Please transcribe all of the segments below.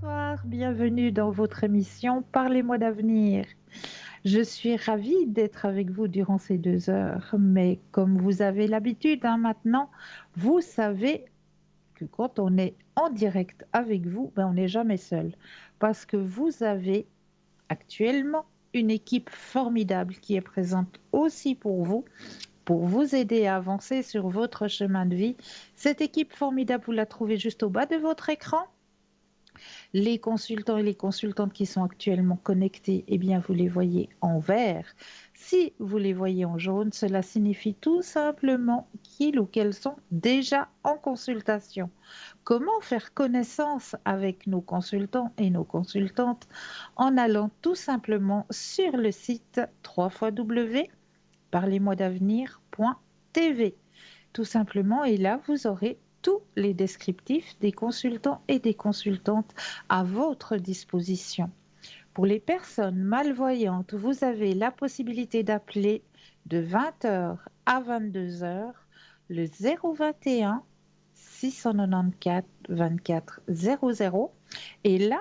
Bonsoir, bienvenue dans votre émission Parlez-moi d'avenir. Je suis ravie d'être avec vous durant ces 2 heures, mais comme vous avez l'habitude maintenant, vous savez que quand on est en direct avec vous, ben, on n'est jamais seul, parce que vous avez actuellement une équipe formidable qui est présente aussi pour vous aider à avancer sur votre chemin de vie. Cette équipe formidable, vous la trouvez juste au bas de votre écran. Les consultants et les consultantes qui sont actuellement connectés, eh bien, vous les voyez en vert. Si vous les voyez en jaune, cela signifie tout simplement qu'ils ou qu'elles sont déjà en consultation. Comment faire connaissance avec nos consultants et nos consultantes? En allant tout simplement sur le site www.parlez-moi-d'avenir.tv tout simplement. Et là, vous aurez tous les descriptifs des consultants et des consultantes à votre disposition. Pour les personnes malvoyantes, vous avez la possibilité d'appeler de 20 heures à 22 heures le 021 694 24 00. Et là,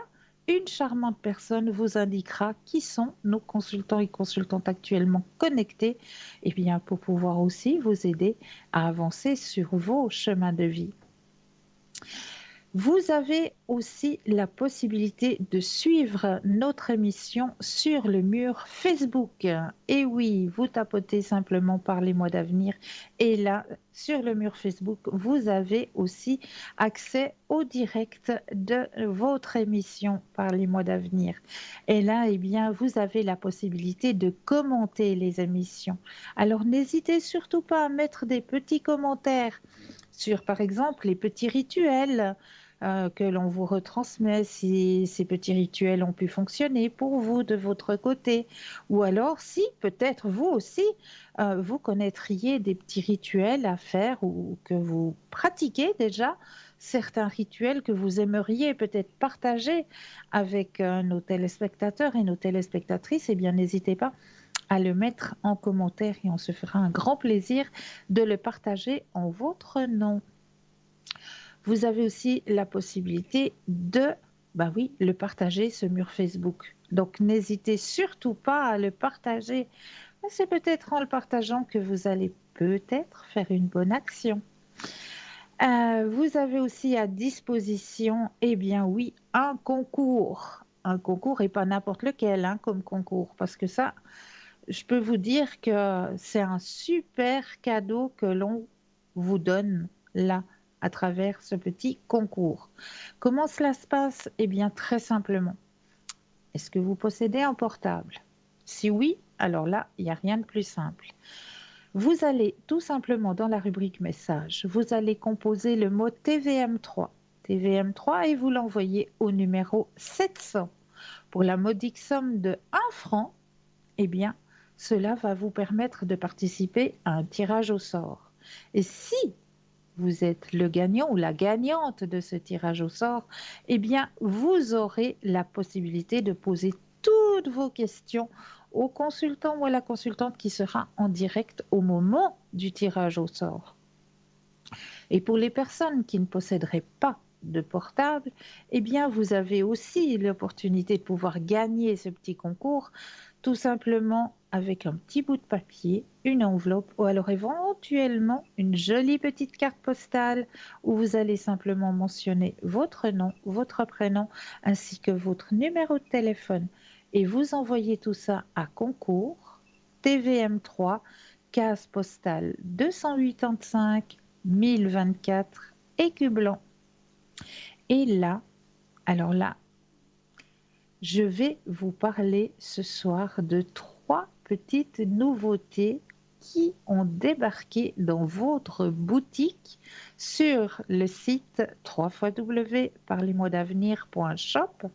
une charmante personne vous indiquera qui sont nos consultants et consultantes actuellement connectés, et bien pour pouvoir aussi vous aider à avancer sur vos chemins de vie. Vous avez aussi la possibilité de suivre notre émission sur le mur Facebook. Et oui, vous tapotez simplement Parlez-moi d'avenir. Et là, sur le mur Facebook, vous avez aussi accès au direct de votre émission Parlez-moi d'avenir. Et là, eh bien, vous avez la possibilité de commenter les émissions. Alors, n'hésitez surtout pas à mettre des petits commentaires sur, par exemple, les petits rituels que l'on vous retransmet, si ces petits rituels ont pu fonctionner pour vous de votre côté, ou alors si peut-être vous aussi, vous connaîtriez des petits rituels à faire ou que vous pratiquez déjà, certains rituels que vous aimeriez peut-être partager avec nos téléspectateurs et nos téléspectatrices, eh bien n'hésitez pas à le mettre en commentaire et on se fera un grand plaisir de le partager en votre nom. Vous avez aussi la possibilité de, bah oui, le partager, ce mur Facebook. Donc n'hésitez surtout pas à le partager. C'est peut-être en le partageant que vous allez peut-être faire une bonne action. Vous avez aussi à disposition, eh bien oui, un concours. Un concours et pas n'importe lequel hein, comme concours, parce que ça, je peux vous dire que c'est un super cadeau que l'on vous donne là à travers ce petit concours. Comment cela se passe? Eh bien, très simplement. Est-ce que vous possédez un portable? Si oui, alors là, il n'y a rien de plus simple. Vous allez tout simplement dans la rubrique message, vous allez composer le mot TVM3. TVM3 et vous l'envoyez au numéro 700. Pour la modique somme de 1 franc, eh bien, cela va vous permettre de participer à un tirage au sort. Et si vous êtes le gagnant ou la gagnante de ce tirage au sort, eh bien, vous aurez la possibilité de poser toutes vos questions au consultant ou à la consultante qui sera en direct au moment du tirage au sort. Et pour les personnes qui ne posséderaient pas de portable, eh bien, vous avez aussi l'opportunité de pouvoir gagner ce petit concours tout simplement avec un petit bout de papier, une enveloppe ou alors éventuellement une jolie petite carte postale où vous allez simplement mentionner votre nom, votre prénom ainsi que votre numéro de téléphone et vous envoyez tout ça à concours TVM3 case postale 285 1024 Écublanc. Et là, alors là, je vais vous parler ce soir de 3 petites nouveautés qui ont débarqué dans votre boutique sur le site www.parlez-moi-d'avenir.shop.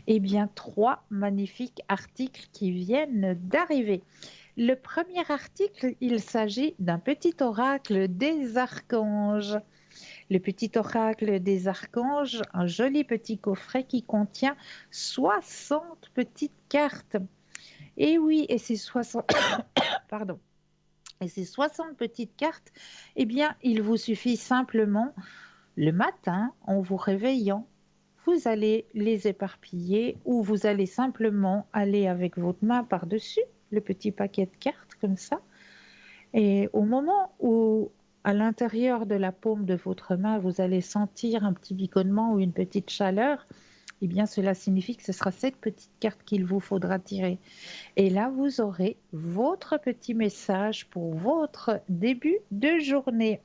Eh bien, 3 magnifiques articles qui viennent d'arriver. Le premier article, il s'agit d'un petit oracle des archanges. Le petit oracle des archanges, un joli petit coffret qui contient 60 petites cartes. Et oui, et ces 60, pardon, et ces 60 petites cartes, eh bien, il vous suffit simplement, le matin, en vous réveillant, vous allez les éparpiller ou vous allez simplement aller avec votre main par-dessus le petit paquet de cartes comme ça. Et au moment où, à l'intérieur de la paume de votre main, vous allez sentir un petit picotement ou une petite chaleur, eh bien cela signifie que ce sera cette petite carte qu'il vous faudra tirer. Et là, vous aurez votre petit message pour votre début de journée.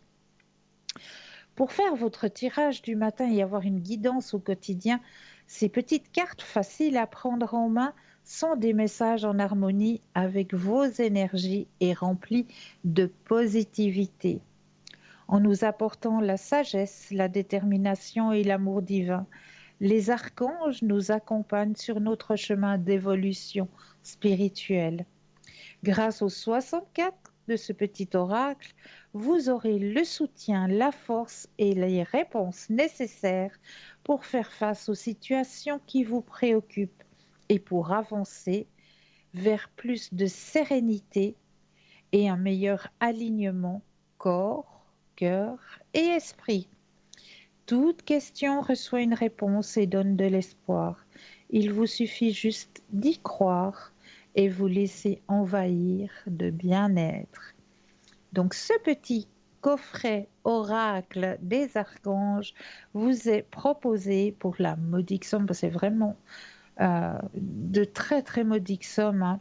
Pour faire votre tirage du matin et avoir une guidance au quotidien, ces petites cartes faciles à prendre en main sont des messages en harmonie avec vos énergies et remplis de positivité. En nous apportant la sagesse, la détermination et l'amour divin, les archanges nous accompagnent sur notre chemin d'évolution spirituelle. Grâce aux 64 de ce petit oracle, vous aurez le soutien, la force et les réponses nécessaires pour faire face aux situations qui vous préoccupent et pour avancer vers plus de sérénité et un meilleur alignement corps, cœur et esprit. Toute question reçoit une réponse et donne de l'espoir. Il vous suffit juste d'y croire et vous laisser envahir de bien-être. Donc ce petit coffret oracle des archanges vous est proposé pour la modique somme, parce que c'est vraiment de très très modiques sommes, hein,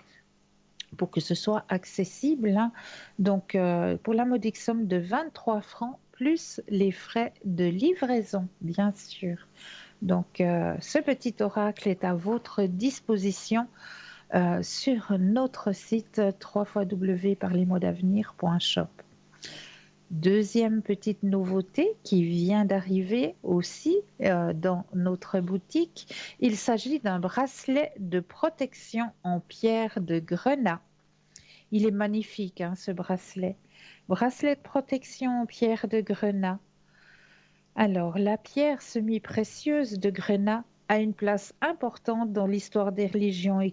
pour que ce soit accessible, hein. Donc pour la modique somme de 23 francs, plus les frais de livraison, bien sûr. Donc ce petit oracle est à votre disposition sur notre site www.parlesmoisdavenir.shop. Deuxième petite nouveauté qui vient d'arriver aussi dans notre boutique, il s'agit d'un bracelet de protection en pierre de grenat. Il est magnifique, hein, ce bracelet. Bracelet de protection en pierre de grenat. Alors, la pierre semi-précieuse de grenat a une place importante dans l'histoire des religions et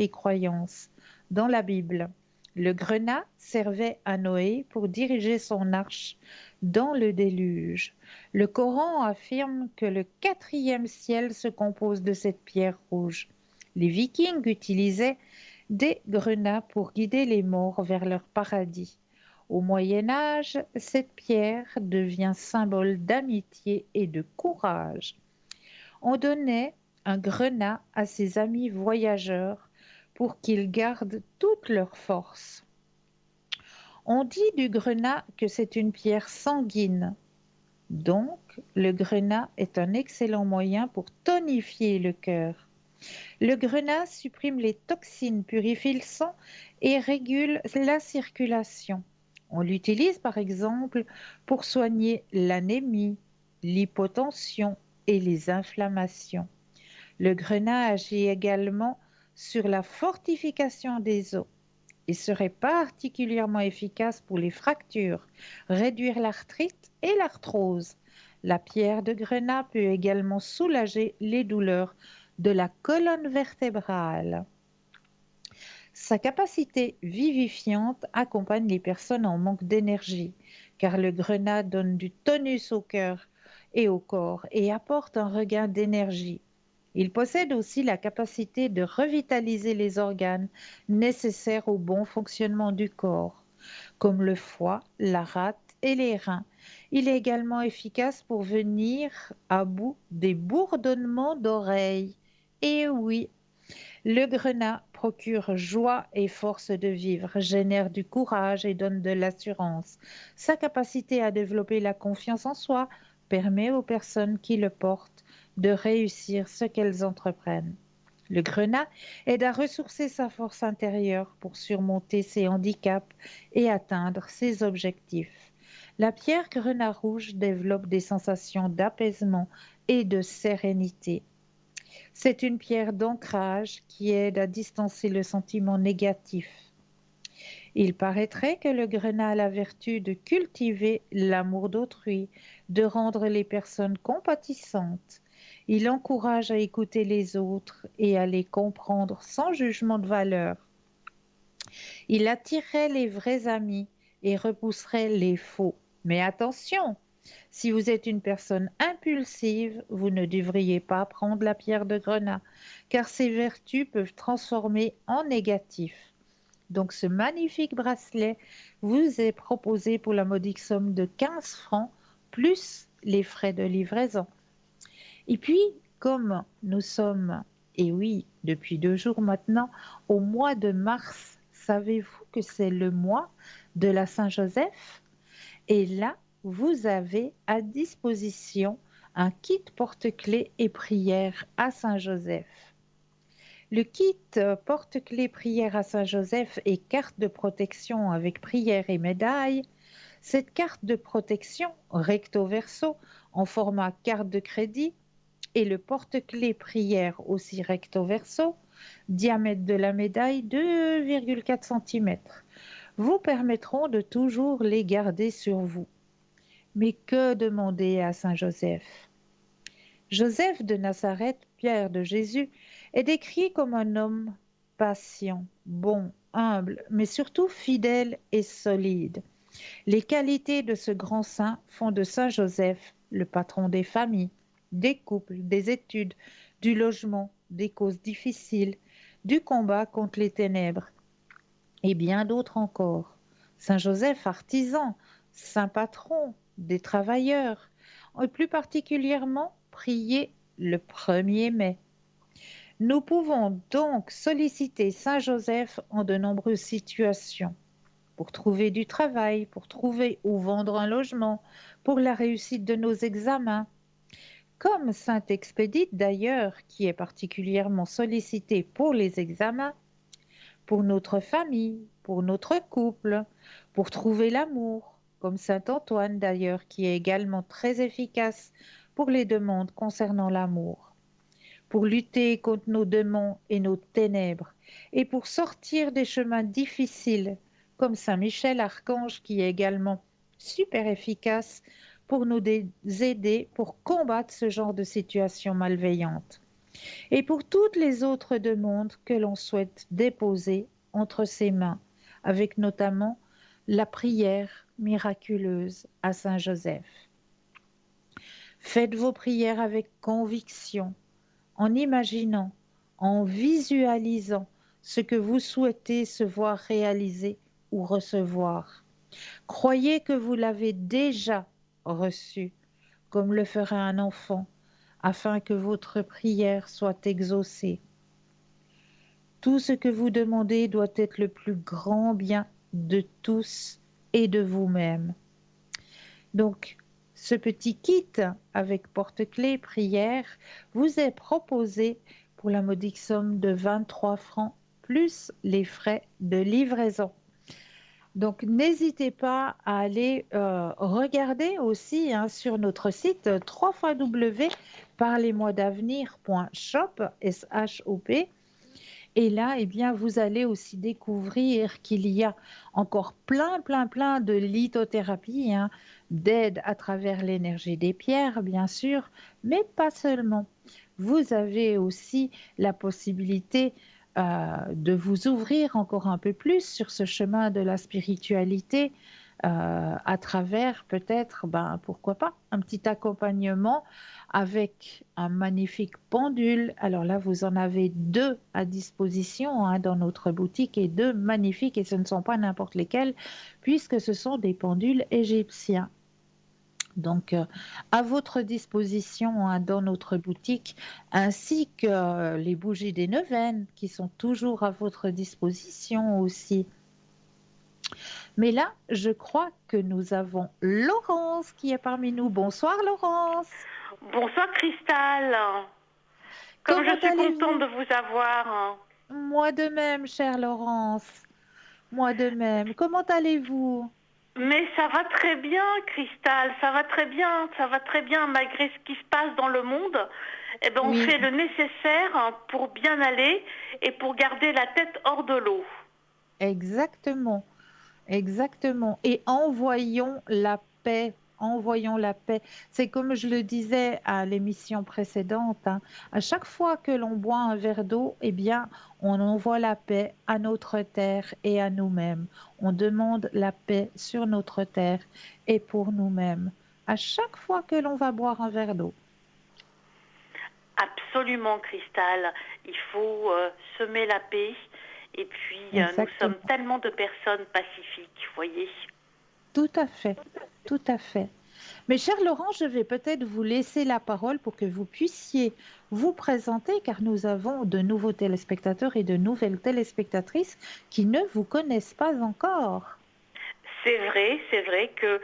croyances. Dans la Bible, le grenat servait à Noé pour diriger son arche dans le déluge. Le Coran affirme que le quatrième ciel se compose de cette pierre rouge. Les Vikings utilisaient des grenats pour guider les morts vers leur paradis. Au Moyen Âge, cette pierre devient symbole d'amitié et de courage. On donnait un grenat à ses amis voyageurs pour qu'ils gardent toute leur force. On dit du grenat que c'est une pierre sanguine. Donc, le grenat est un excellent moyen pour tonifier le cœur. Le grenat supprime les toxines, purifie le sang et régule la circulation. On l'utilise par exemple pour soigner l'anémie, l'hypotension et les inflammations. Le grenat agit également sur la fortification des os et serait particulièrement efficace pour les fractures, réduire l'arthrite et l'arthrose. La pierre de grenat peut également soulager les douleurs de la colonne vertébrale. Sa capacité vivifiante accompagne les personnes en manque d'énergie, car le grenat donne du tonus au cœur et au corps et apporte un regain d'énergie. Il possède aussi la capacité de revitaliser les organes nécessaires au bon fonctionnement du corps, comme le foie, la rate et les reins. Il est également efficace pour venir à bout des bourdonnements d'oreilles. Et oui, le grenat procure joie et force de vivre, génère du courage et donne de l'assurance. Sa capacité à développer la confiance en soi permet aux personnes qui le portent de réussir ce qu'elles entreprennent. Le grenat aide à ressourcer sa force intérieure pour surmonter ses handicaps et atteindre ses objectifs. La pierre grenat rouge développe des sensations d'apaisement et de sérénité. C'est une pierre d'ancrage qui aide à distancer le sentiment négatif. Il paraîtrait que le grenat a la vertu de cultiver l'amour d'autrui, de rendre les personnes compatissantes. Il encourage à écouter les autres et à les comprendre sans jugement de valeur. Il attirerait les vrais amis et repousserait les faux. Mais attention, Si vous êtes une personne impulsive, vous ne devriez pas prendre la pierre de grenat, car ses vertus peuvent transformer en négatif. Donc ce magnifique bracelet vous est proposé pour la modique somme de 15 francs, plus les frais de livraison. Et puis, comme nous sommes, et oui, depuis 2 jours maintenant, au mois de mars, savez-vous que c'est le mois de la Saint-Joseph? Et là, vous avez à disposition un kit porte-clés et prière à Saint-Joseph. Le kit porte-clés prière à Saint-Joseph et carte de protection avec prière et médaille. Cette carte de protection recto verso en format carte de crédit et le porte-clés prière aussi recto verso, diamètre de la médaille 2,4 cm, vous permettront de toujours les garder sur vous. Mais que demander à Saint Joseph? Joseph de Nazareth, Pierre de Jésus, est décrit comme un homme patient, bon, humble, mais surtout fidèle et solide. Les qualités de ce grand saint font de Saint Joseph le patron des familles, des couples, des études, du logement, des causes difficiles, du combat contre les ténèbres et bien d'autres encore. Saint Joseph artisan, saint patron des travailleurs, et plus particulièrement prié le 1er mai. Nous pouvons donc solliciter Saint Joseph en de nombreuses situations pour trouver du travail, pour trouver ou vendre un logement, pour la réussite de nos examens. Comme Saint Expédite d'ailleurs, qui est particulièrement sollicité pour les examens, pour notre famille, pour notre couple, pour trouver l'amour, comme Saint Antoine d'ailleurs, qui est également très efficace pour les demandes concernant l'amour, pour lutter contre nos démons et nos ténèbres, et pour sortir des chemins difficiles, comme Saint Michel Archange, qui est également super efficace pour nous aider pour combattre ce genre de situation malveillante et pour toutes les autres demandes que l'on souhaite déposer entre ses mains, avec notamment la prière miraculeuse à Saint Joseph. Faites vos prières avec conviction, en imaginant, en visualisant ce que vous souhaitez se voir réaliser ou recevoir. Croyez que vous l'avez déjà reçu, comme le ferait un enfant, afin que votre prière soit exaucée. Tout ce que vous demandez doit être le plus grand bien de tous et de vous-même. Donc, ce petit kit avec porte-clés, prière, vous est proposé pour la modique somme de 23 francs plus les frais de livraison. Donc, n'hésitez pas à aller regarder aussi sur notre site www.parlez-moi-d'avenir.shop, S-H-O-P. Et là, eh bien, vous allez aussi découvrir qu'il y a encore plein de lithothérapies, d'aide à travers l'énergie des pierres, bien sûr, mais pas seulement. Vous avez aussi la possibilité de vous ouvrir encore un peu plus sur ce chemin de la spiritualité à travers peut-être, pourquoi pas, un petit accompagnement avec un magnifique pendule. Alors là, vous en avez 2 à disposition dans notre boutique et 2 magnifiques et ce ne sont pas n'importe lesquels puisque ce sont des pendules égyptiens. Donc, à votre disposition dans notre boutique, ainsi que les bougies des neuvaines qui sont toujours à votre disposition aussi. Mais là, je crois que nous avons Laurence qui est parmi nous. Bonsoir Laurence. Bonsoir Cristal. Comme je Comment suis contente allez-vous? de vous avoir. Moi de même, chère Laurence. Moi de même. Comment allez-vous? Mais ça va très bien, Cristal, ça va très bien, ça va très bien malgré ce qui se passe dans le monde. Eh ben, on Oui, fait le nécessaire pour bien aller et pour garder la tête hors de l'eau. exactement. Exactement. Et envoyons la paix. Envoyons la paix. C'est comme je le disais à l'émission précédente, à chaque fois que l'on boit un verre d'eau, eh bien, on envoie la paix à notre terre et à nous-mêmes. On demande la paix sur notre terre et pour nous-mêmes. à chaque fois que l'on va boire un verre d'eau. Absolument, Cristal. Il faut semer la paix. Et puis, nous sommes Exactement. tellement de personnes pacifiques, vous voyez. Tout à fait. Tout à fait. Mais cher Laurent, je vais peut-être vous laisser la parole pour que vous puissiez vous présenter, car nous avons de nouveaux téléspectateurs et de nouvelles téléspectatrices qui ne vous connaissent pas encore. C'est vrai que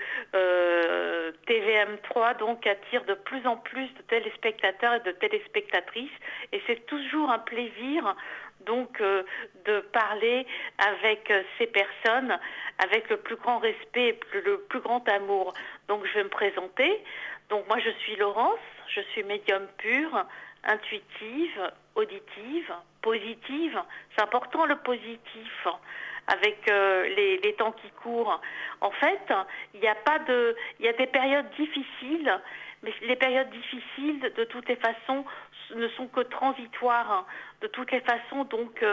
TVM3 donc attire de plus en plus de téléspectateurs et de téléspectatrices, et c'est toujours un plaisir donc de parler avec ces personnes avec le plus grand respect et le plus grand amour. Donc je vais me présenter. Donc moi je suis Laurence, je suis médium pure, intuitive, auditive, positive. C'est important le positif avec les temps qui courent. En fait, il y a des périodes difficiles, mais les périodes difficiles, de toutes les façons, ne sont que transitoires. De toutes les façons, donc,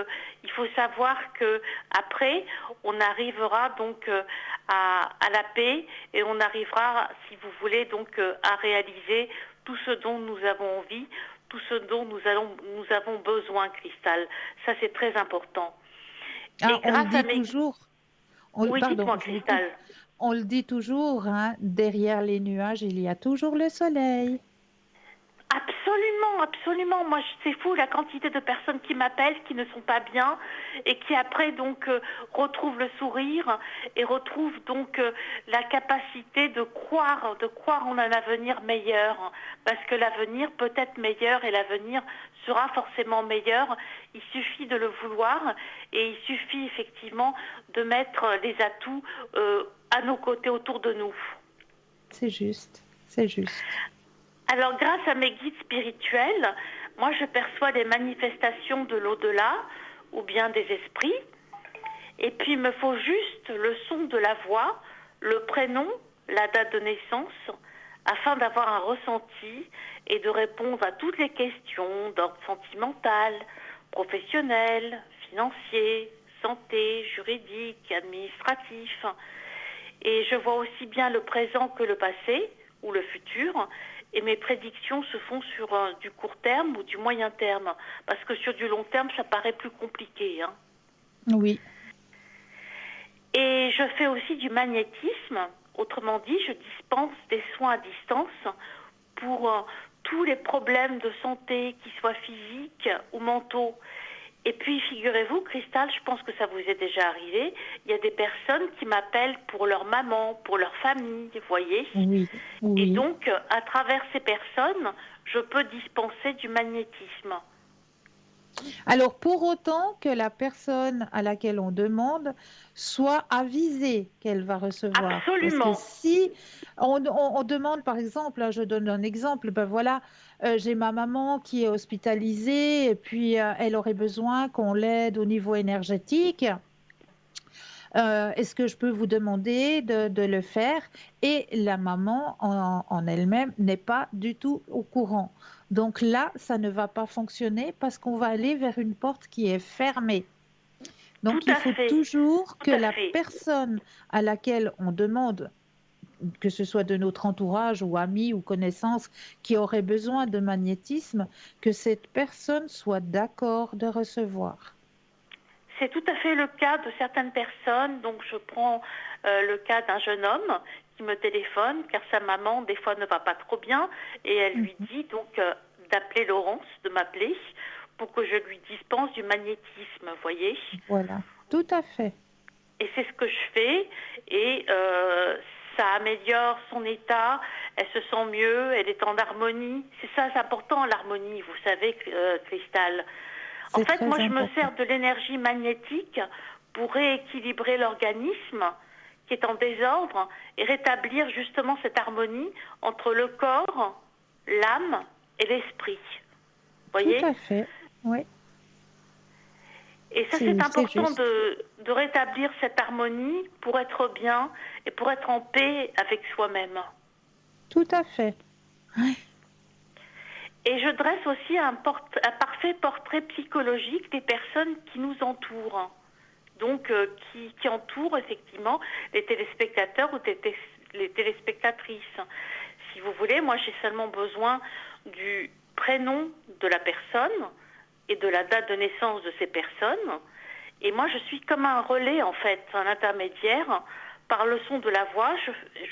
il faut savoir que après, on arrivera donc à la paix et on arrivera, si vous voulez, donc à réaliser tout ce dont nous avons envie, tout ce dont nous avons besoin, Cristal. Ça, c'est très important. Et Ah, on le grâce à dit mes... toujours, Oui, pardon, dites-moi, je vous coupe, Cristal. on le dit toujours, hein, derrière les nuages, il y a toujours le soleil. Absolument, absolument. Moi, c'est fou la quantité de personnes qui m'appellent, qui ne sont pas bien et qui après donc retrouvent le sourire et retrouvent donc la capacité de croire en un avenir meilleur. Parce que l'avenir peut être meilleur et l'avenir sera forcément meilleur. Il suffit de le vouloir et il suffit effectivement de mettre les atouts à nos côtés autour de nous. C'est juste, c'est juste. Alors, grâce à mes guides spirituels, moi, je perçois des manifestations de l'au-delà ou bien des esprits. Et puis, il me faut juste le son de la voix, le prénom, la date de naissance, afin d'avoir un ressenti et de répondre à toutes les questions d'ordre sentimental, professionnel, financier, santé, juridique, administratif. Et je vois aussi bien le présent que le passé ou le futur. Et mes prédictions se font sur du court terme ou du moyen terme. Parce que sur du long terme, ça paraît plus compliqué, hein. Oui, Et je fais aussi du magnétisme. Autrement dit, je dispense des soins à distance pour tous les problèmes de santé, qu'ils soient physiques ou mentaux. Et puis, figurez-vous, Cristal, je pense que ça vous est déjà arrivé, il y a des personnes qui m'appellent pour leur maman, pour leur famille, vous voyez. oui, Et oui. donc, à travers ces personnes, je peux dispenser du magnétisme. Alors, pour autant que la personne à laquelle on demande soit avisée qu'elle va recevoir. Parce que Absolument. si on demande, par exemple, là, je donne un exemple, ben voilà, j'ai ma maman qui est hospitalisée et puis elle aurait besoin qu'on l'aide au niveau énergétique. Est-ce que je peux vous demander de le faire? Et la maman en elle-même n'est pas du tout au courant. Donc là, ça ne va pas fonctionner parce qu'on va aller vers une porte qui est fermée. Tout Donc il à faut fait. toujours que Tout à la fait. personne à laquelle on demande, que ce soit de notre entourage ou amis ou connaissances, qui aurait besoin de magnétisme, que cette personne soit d'accord de recevoir. C'est tout à fait le cas de certaines personnes. Donc, je prends le cas d'un jeune homme qui me téléphone car sa maman, des fois, ne va pas trop bien et elle lui Mhm. dit donc d'appeler Laurence, de m'appeler pour que je lui dispense du magnétisme, vous voyez. Voilà, tout à fait. Et c'est ce que je fais et ça améliore son état, elle se sent mieux, elle est en harmonie. C'est ça, c'est important l'harmonie, vous savez, Cristal. En C'est fait, moi très je me important. sers de l'énergie magnétique pour rééquilibrer l'organisme qui est en désordre et rétablir justement cette harmonie entre le corps, l'âme et l'esprit. Vous Tout voyez? à fait. Oui, Et ça, c'est c'est important juste. de rétablir cette harmonie pour être bien et pour être en paix avec soi-même. Tout à fait. Ouais. Et je dresse aussi un parfait portrait psychologique des personnes qui nous entourent. Donc, qui entourent effectivement les téléspectateurs ou les téléspectatrices. Si vous voulez, moi j'ai seulement besoin du prénom de la personne et de la date de naissance de ces personnes. Et moi je suis comme un relais en fait, un intermédiaire. Par le son de la voix,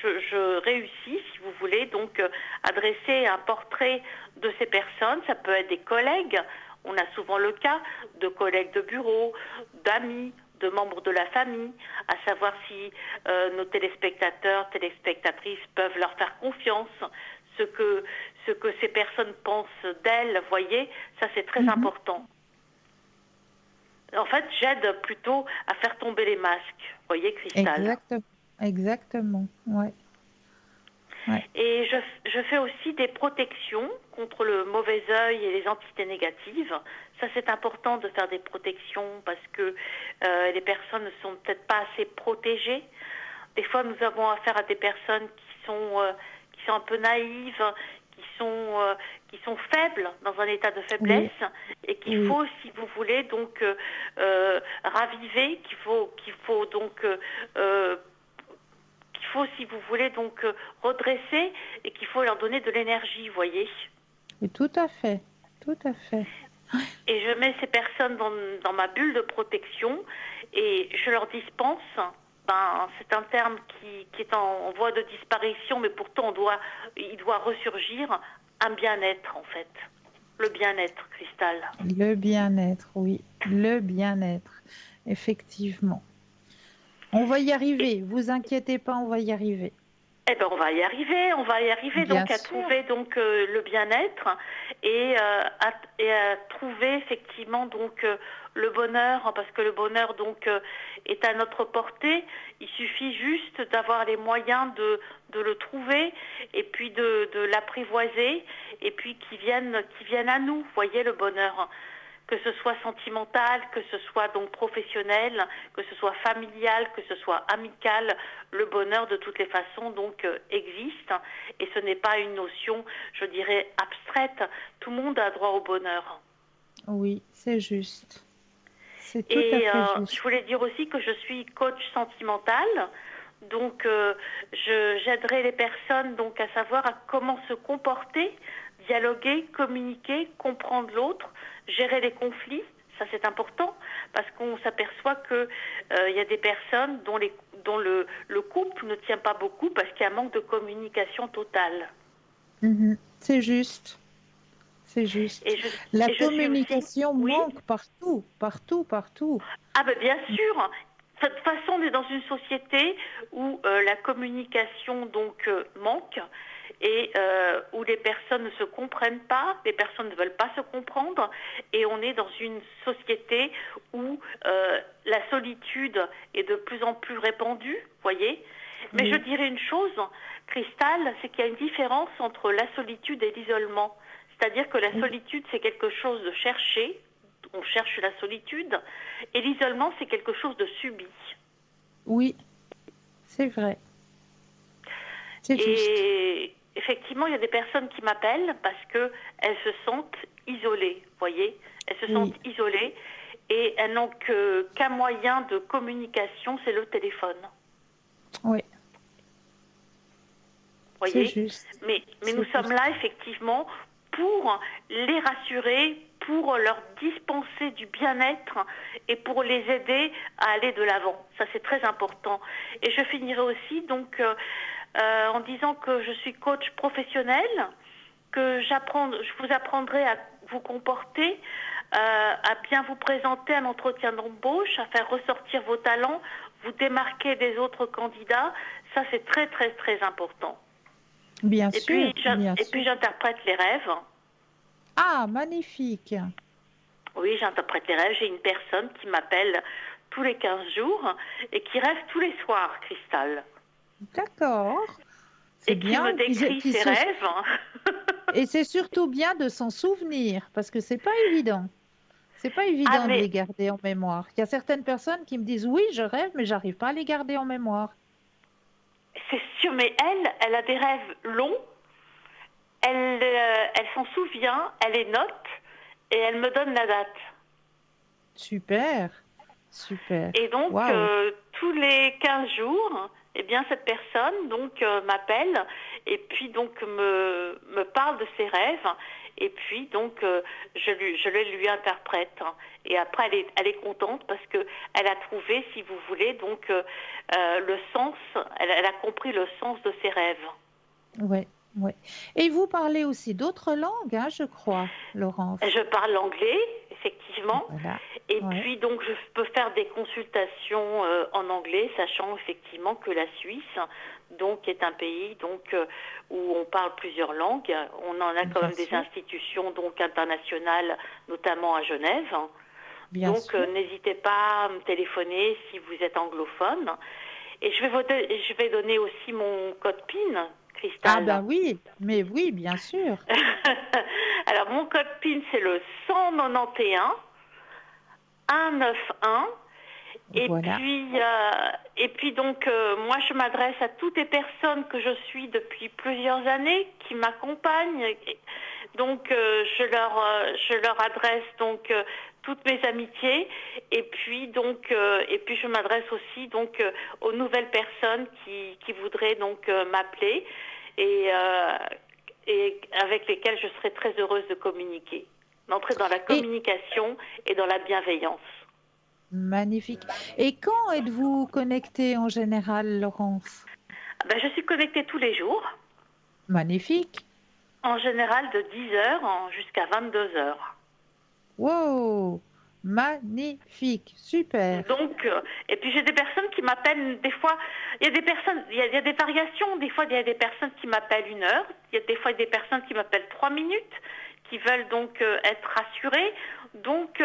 je réussis, si vous voulez, donc à dresser un portrait de ces personnes. Ça peut être des collègues, on a souvent le cas de collègues de bureau, d'amis, de membres de la famille, à savoir si nos téléspectateurs, téléspectatrices peuvent leur faire confiance, ce que ces personnes pensent d'elles, voyez, ça c'est très important. En fait, j'aide plutôt à faire tomber les masques, voyez, Cristal. Exactement, ouais. Et je fais aussi des protections contre le mauvais œil et les entités négatives. Ça, c'est important de faire des protections parce que les personnes ne sont peut-être pas assez protégées. Des fois, nous avons affaire à des personnes qui sont un peu naïves, qui sont faibles, dans un état de faiblesse, et qu'il faut, si vous voulez, donc raviver, qu'il faut donc si vous voulez, donc redresser et qu'il faut leur donner de l'énergie, voyez. Et tout à fait, tout à fait. Et je mets ces personnes dans ma bulle de protection et je leur dispense, c'est un terme qui est en voie de disparition, mais pourtant il doit ressurgir, un bien-être en fait. Le bien-être, Cristal. Le bien-être, oui. Le bien-être, effectivement. On va y arriver, vous inquiétez pas, on va y arriver. Eh ben, on va y arriver Bien donc à sûr. trouver donc le bien-être et à trouver effectivement donc le bonheur, parce que le bonheur donc est à notre portée. Il suffit juste d'avoir les moyens de le trouver et puis de l'apprivoiser et puis qu'il vienne à nous, voyez, le bonheur. Que ce soit sentimental, que ce soit donc professionnel, que ce soit familial, que ce soit amical, le bonheur de toutes les façons donc existe et ce n'est pas une notion, je dirais, abstraite. Tout le monde a droit au bonheur. Oui, c'est juste. C'est tout à fait juste. Je voulais dire aussi que je suis coach sentimental. Donc, j'aiderai les personnes donc à savoir comment se comporter, dialoguer, communiquer, comprendre l'autre, gérer les conflits. Ça, c'est important parce qu'on s'aperçoit que y a des personnes dont le couple ne tient pas beaucoup parce qu'il y a un manque de communication totale. C'est juste. C'est juste. La communication manque partout. Ah ben bien sûr. De toute façon, on est dans une société où la communication donc manque et où les personnes ne se comprennent pas, les personnes ne veulent pas se comprendre et on est dans une société où la solitude est de plus en plus répandue, voyez. Mais je dirais une chose, Cristal, c'est qu'il y a une différence entre la solitude et l'isolement. C'est-à-dire que la solitude, c'est quelque chose de cherché, on cherche la solitude, et l'isolement, c'est quelque chose de subi. Oui, c'est vrai. C'est juste. Et effectivement, il y a des personnes qui m'appellent parce qu'elles se sentent isolées, voyez. Elles se sentent isolées et elles n'ont qu'un moyen de communication, c'est le téléphone. Oui. Voyez. C'est juste. Mais nous sommes là, effectivement, pour les rassurer, pour leur dispenser du bien-être et pour les aider à aller de l'avant. Ça, c'est très important. Et je finirai aussi donc en disant que je suis coach professionnel, que je vous apprendrai à vous comporter, à bien vous présenter un entretien d'embauche, à faire ressortir vos talents, vous démarquer des autres candidats. Ça, c'est très, très, très important. Bien sûr. Et puis j'interprète les rêves. Ah, magnifique. Oui, j'interprète les rêves. J'ai une personne qui m'appelle tous les 15 jours et qui rêve tous les soirs, Cristal. D'accord. Et qui me décrit ses rêves. Et c'est surtout bien de s'en souvenir, parce que c'est pas évident. C'est pas évident de les garder en mémoire. Il y a certaines personnes qui me disent oui, je rêve, mais j'arrive pas à les garder en mémoire. C'est sûr, mais elle a des rêves longs. Elle s'en souvient, elle les note et elle me donne la date. Super. Et donc, tous les 15 jours, eh bien cette personne donc m'appelle et puis donc me parle de ses rêves et puis donc je les lui interprète. Et après elle est contente parce que elle a trouvé, si vous voulez, donc le sens, elle a compris le sens de ses rêves. Ouais, ouais. Et vous parlez aussi d'autres langues, hein, je crois, Laurence. Je parle l'anglais, effectivement. Voilà. Et Ouais, puis donc je peux faire des consultations en anglais, sachant effectivement que la Suisse donc est un pays donc où on parle plusieurs langues. On en a quand bien même des sûr, institutions donc internationales, notamment à Genève. bien Donc sûr. n'hésitez pas à me téléphoner si vous êtes anglophone. Et je vais donner aussi mon code PIN, Ah ben Cristal. oui, mais oui, bien sûr. Alors mon code PIN c'est le 191 191. Voilà, Et puis donc, moi, je m'adresse à toutes les personnes que je suis depuis plusieurs années, qui m'accompagnent. Donc, je leur adresse donc toutes mes amitiés. Et puis je m'adresse aussi donc aux nouvelles personnes qui voudraient donc m'appeler et, euh, et avec lesquelles je serais très heureuse de communiquer. D'entrer dans la et communication et dans la bienveillance. magnifique. Et quand êtes-vous connectée en général, Laurence? Ben, je suis connectée tous les jours, Magnifique. en général de 10 heures jusqu'à 22 heures. Wow, magnifique, super. Donc, et puis j'ai des personnes qui m'appellent des fois, il y a des personnes, il y a des variations, des fois il y a des personnes qui m'appellent 1 heure, il y a des fois des personnes qui m'appellent 3 minutes, qui veulent donc être rassurées. Donc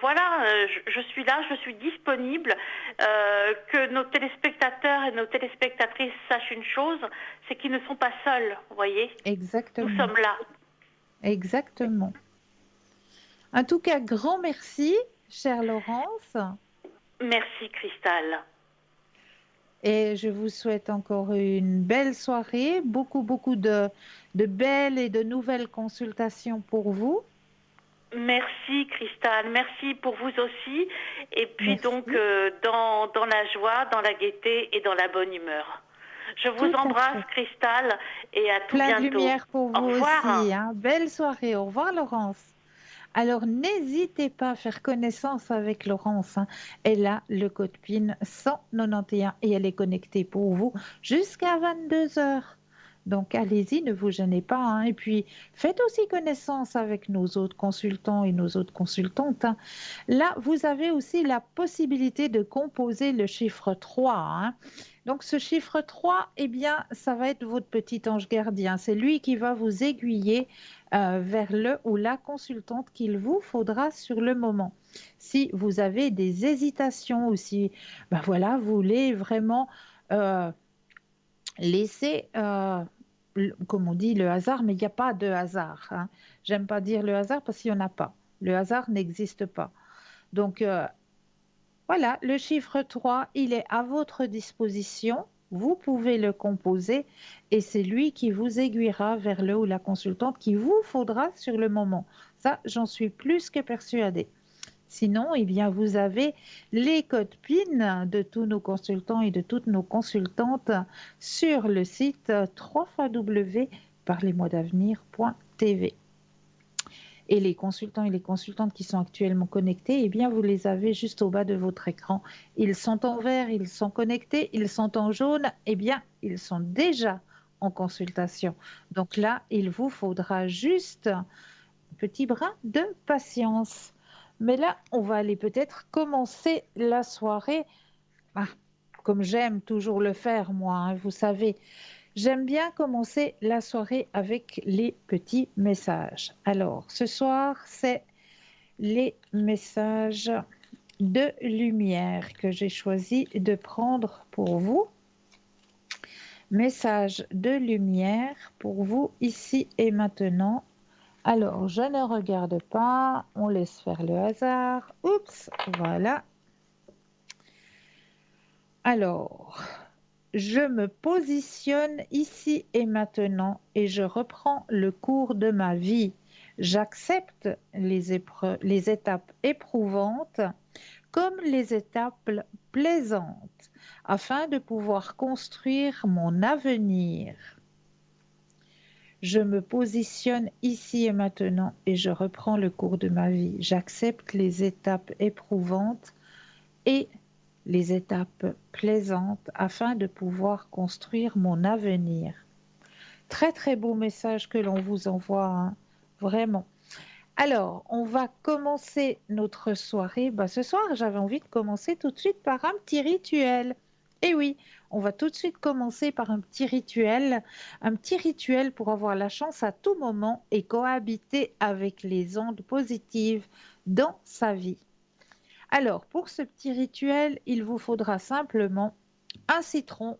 voilà, je suis là, je suis disponible. Que nos téléspectateurs et nos téléspectatrices sachent une chose, c'est qu'ils ne sont pas seuls, vous voyez. Nous Exactement, sommes là. exactement. En tout cas, grand merci, chère Laurence, Merci Cristal. et je vous souhaite encore une belle soirée, beaucoup de belles et de nouvelles consultations pour vous. Merci Cristal, merci pour vous aussi. Et puis donc Merci, dans la joie, dans la gaieté et dans la bonne humeur. Je vous tout à embrasse fait. Cristal et à tout Plein de bientôt. lumière pour Au vous revoir. aussi, hein. Belle soirée. Au revoir, Laurence. Alors, n'hésitez pas à faire connaissance avec Laurence, hein. Elle a le code PIN 191 et elle est connectée pour vous jusqu'à 22 heures. Donc, allez-y, ne vous gênez pas, hein. Et puis, faites aussi connaissance avec nos autres consultants et nos autres consultantes, hein. Là, vous avez aussi la possibilité de composer le chiffre 3, hein. Donc, ce chiffre 3, eh bien, ça va être votre petit ange gardien. C'est lui qui va vous aiguiller vers le ou la consultante qu'il vous faudra sur le moment. Si vous avez des hésitations ou si ben voilà, vous voulez vraiment euh, laisser, comme on dit, le hasard, mais il n'y a pas de hasard, hein. J'aime pas dire le hasard parce qu'il n'y en a pas. Le hasard n'existe pas. Donc, voilà, le chiffre 3, il est à votre disposition. Vous pouvez le composer et c'est lui qui vous aiguillera vers le ou la consultante qu'il vous faudra sur le moment. Ça, j'en suis plus que persuadée. Sinon, eh bien, vous avez les codes PIN de tous nos consultants et de toutes nos consultantes sur le site www.parlez-moi-d'avenir.tv. Et les consultants et les consultantes qui sont actuellement connectés, eh bien, vous les avez juste au bas de votre écran. Ils sont en vert, ils sont connectés, ils sont en jaune, eh bien, ils sont déjà en consultation. Donc là, il vous faudra juste un petit brin de patience. Mais là, on va aller peut-être commencer la soirée. Ah, comme j'aime toujours le faire, moi, hein, vous savez, j'aime bien commencer la soirée avec les petits messages. Alors, ce soir, c'est les messages de lumière que j'ai choisi de prendre pour vous. Message de lumière pour vous ici et maintenant. Alors, je ne regarde pas, on laisse faire le hasard. Oups, voilà. Alors, je me positionne ici et maintenant et je reprends le cours de ma vie. J'accepte les étapes éprouvantes comme les étapes plaisantes. afin de pouvoir construire mon avenir. Je me positionne ici et maintenant et je reprends le cours de ma vie. J'accepte les étapes éprouvantes et les étapes plaisantes afin de pouvoir construire mon avenir. Très très beau message que l'on vous envoie, hein, vraiment. Alors, on va commencer notre soirée. Ce soir, j'avais envie de commencer tout de suite par un petit rituel. Et oui, on va tout de suite commencer par un petit rituel pour avoir la chance à tout moment et cohabiter avec les ondes positives dans sa vie. Alors, pour ce petit rituel, il vous faudra simplement un citron,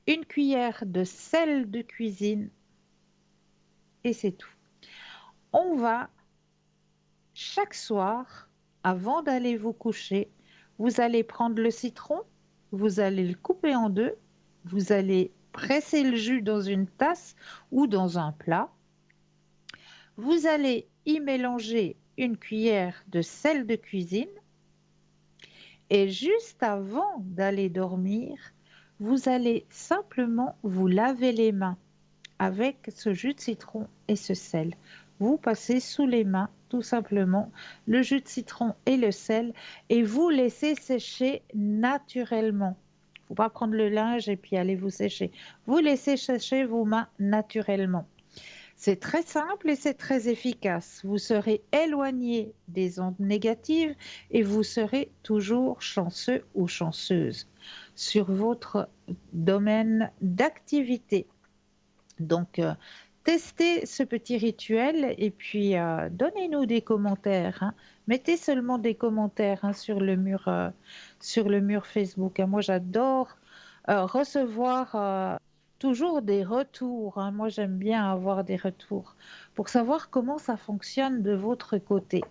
une cuillère de sel de cuisine et c'est tout. On va chaque soir, avant d'aller vous coucher, vous allez prendre le citron, vous allez le couper en deux, vous allez presser le jus dans une tasse ou dans un plat. Vous allez y mélanger une cuillère de sel de cuisine et juste avant d'aller dormir, vous allez simplement vous laver les mains avec ce jus de citron et ce sel. Vous passez sous les mains tout simplement le jus de citron et le sel et vous laissez sécher naturellement. Il ne faut pas prendre le linge et puis aller vous sécher. Vous laissez sécher vos mains naturellement. C'est très simple et c'est très efficace. Vous serez éloigné des ondes négatives et vous serez toujours chanceux ou chanceuse sur votre domaine d'activité. Donc, testez ce petit rituel et puis donnez-nous des commentaires, hein. Mettez seulement des commentaires, hein, sur le mur Facebook, hein. Moi, j'adore recevoir toujours des retours, hein. Moi, j'aime bien avoir des retours pour savoir comment ça fonctionne de votre côté.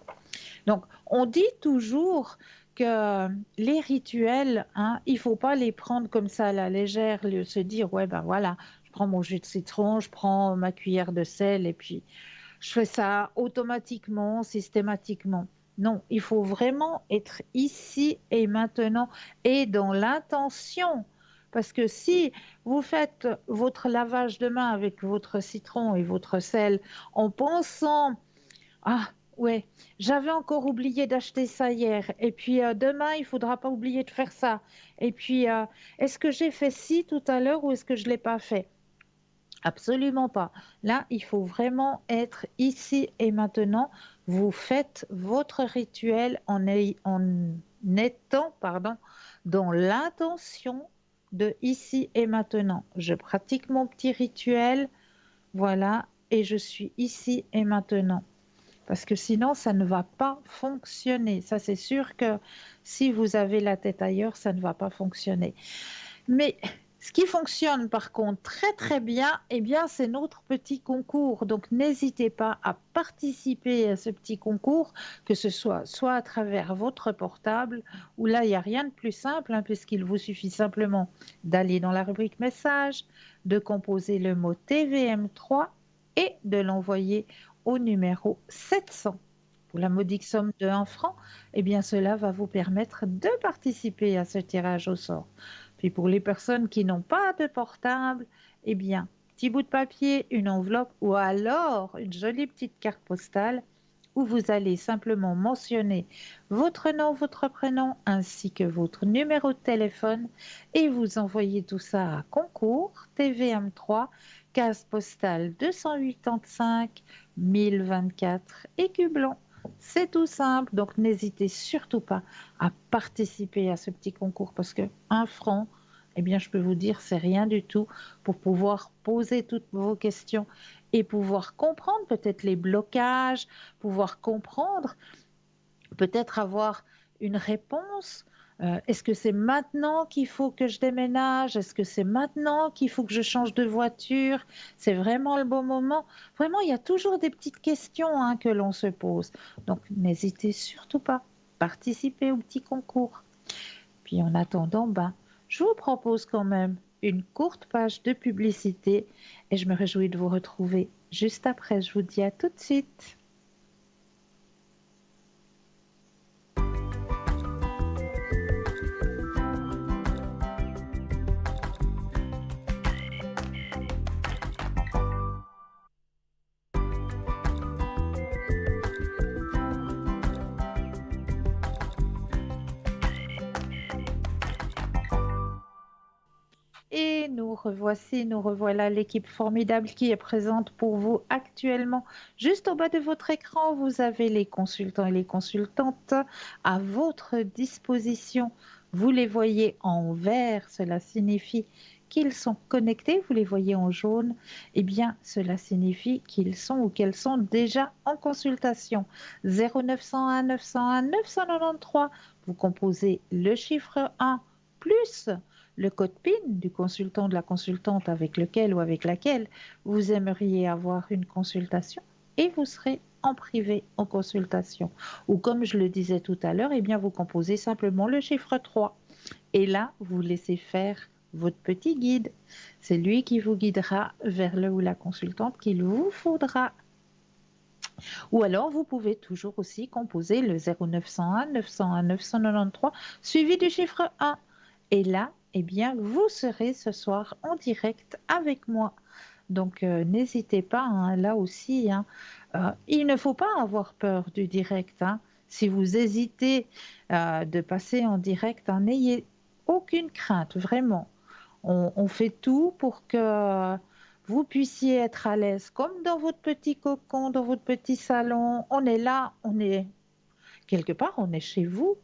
Donc, on dit toujours que les rituels, hein, il ne faut pas les prendre comme ça à la légère, se dire, ouais, ben voilà, je prends mon jus de citron, je prends ma cuillère de sel et puis je fais ça automatiquement, systématiquement. Non, il faut vraiment être ici et maintenant et dans l'intention. Parce que si vous faites votre lavage de main avec votre citron et votre sel en pensant, ah ouais, j'avais encore oublié d'acheter ça hier. Et puis demain, il faudra pas oublier de faire ça. Et puis, est-ce que j'ai fait ci tout à l'heure ou est-ce que je l'ai pas fait? Absolument pas. Là, il faut vraiment être ici et maintenant. Vous faites votre rituel en étant, pardon, dans l'intention de ici et maintenant. Je pratique mon petit rituel, voilà, et je suis ici et maintenant. Parce que sinon, ça ne va pas fonctionner. Ça, c'est sûr que si vous avez la tête ailleurs, ça ne va pas fonctionner. Mais ce qui fonctionne par contre très très bien, eh bien, c'est notre petit concours. Donc n'hésitez pas à participer à ce petit concours, que ce soit à travers votre portable, où là, il n'y a rien de plus simple, hein, puisqu'il vous suffit simplement d'aller dans la rubrique message, de composer le mot TVM3 et de l'envoyer au numéro 700. Pour la modique somme de 1 franc, eh bien, cela va vous permettre de participer à ce tirage au sort. Puis pour les personnes qui n'ont pas de portable, eh bien, petit bout de papier, une enveloppe ou alors une jolie petite carte postale où vous allez simplement mentionner votre nom, votre prénom ainsi que votre numéro de téléphone et vous envoyez tout ça à concours TVM3, case postale 285 1024 Écublon. C'est tout simple, donc n'hésitez surtout pas à participer à ce petit concours parce que 1 franc, eh bien, je peux vous dire, c'est rien du tout pour pouvoir poser toutes vos questions et pouvoir comprendre peut-être les blocages, pouvoir comprendre, peut-être avoir une réponse. Est-ce que c'est maintenant qu'il faut que je déménage? Est-ce que c'est maintenant qu'il faut que je change de voiture? C'est vraiment le bon moment? Vraiment, il y a toujours des petites questions, hein, que l'on se pose. Donc, n'hésitez surtout pas. Participez au petit concours. Puis en attendant, je vous propose quand même une courte page de publicité et je me réjouis de vous retrouver juste après. Je vous dis à tout de suite. nous revoici, nous revoilà l'équipe formidable qui est présente pour vous actuellement. Juste au bas de votre écran, vous avez les consultants et les consultantes à votre disposition. Vous les voyez en vert, cela signifie qu'ils sont connectés. Vous les voyez en jaune, eh bien, cela signifie qu'ils sont ou qu'elles sont déjà en consultation. 0901 901 993, vous composez le chiffre 1 plus le code PIN du consultant ou de la consultante avec lequel ou avec laquelle vous aimeriez avoir une consultation et vous serez en privé en consultation. Ou comme je le disais tout à l'heure, eh bien vous composez simplement le chiffre 3 et là vous laissez faire votre petit guide. C'est lui qui vous guidera vers le ou la consultante qu'il vous faudra. Ou alors, vous pouvez toujours aussi composer le 0901 901 993 suivi du chiffre 1. Et là, eh bien, vous serez ce soir en direct avec moi. Donc, n'hésitez pas, hein, là aussi, hein, il ne faut pas avoir peur du direct, hein. Si vous hésitez de passer en direct, hein, n'ayez aucune crainte, vraiment. On fait tout pour que vous puissiez être à l'aise, comme dans votre petit cocon, dans votre petit salon. On est là, on est quelque part, on est chez vous.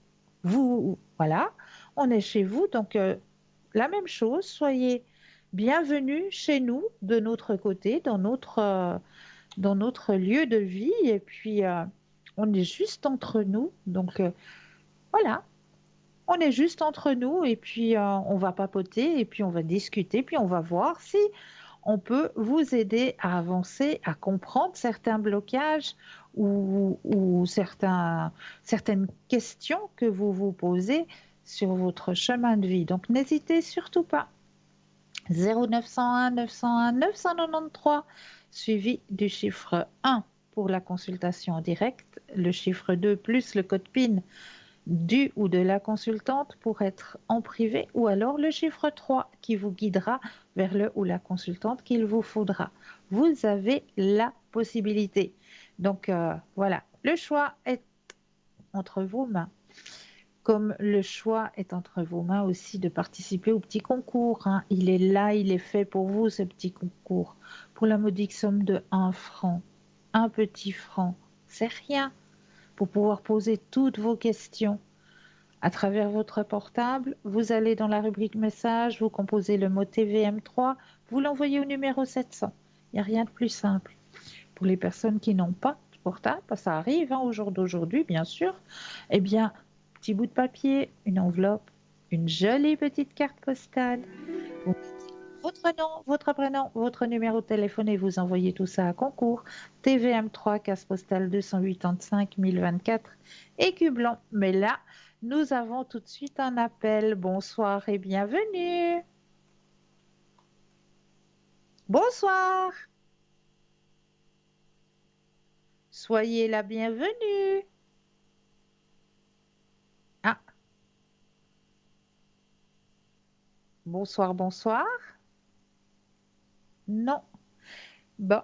Vous, voilà, on est chez vous. Donc, la même chose, soyez bienvenus chez nous, de notre côté, dans notre lieu de vie. Et puis, on est juste entre nous. Donc, voilà, on est juste entre nous et puis on va papoter et puis on va discuter, puis on va voir si on peut vous aider à avancer, à comprendre certains blocages ou certaines questions que vous vous posez sur votre chemin de vie. Donc n'hésitez surtout pas. 0901 901 993 suivi du chiffre 1 pour la consultation en direct, le chiffre 2 plus le code PIN du ou de la consultante pour être en privé ou alors le chiffre 3 qui vous guidera vers le ou la consultante qu'il vous faudra. Vous avez la possibilité. Donc voilà, le choix est entre vos mains. Comme le choix est entre vos mains aussi de participer au petit concours, hein. Il est là, il est fait pour vous ce petit concours. Pour la modique somme de 1 franc, un petit franc, c'est rien pour pouvoir poser toutes vos questions. À travers votre portable, vous allez dans la rubrique message, vous composez le mot TVM3, vous l'envoyez au numéro 700. Il n'y a rien de plus simple. Pour les personnes qui n'ont pas de portable, ça arrive hein, au jour d'aujourd'hui, bien sûr, eh bien, petit bout de papier, une enveloppe, une jolie petite carte postale. Vous mettez votre nom, votre prénom, votre numéro de téléphone et vous envoyez tout ça à concours. TVM3, case postale 285 1024, écu blanc. Mais là, nous avons tout de suite un appel. Bonsoir et bienvenue. Bonsoir. Soyez la bienvenue. Ah, bonsoir, bonsoir. Non. Bon.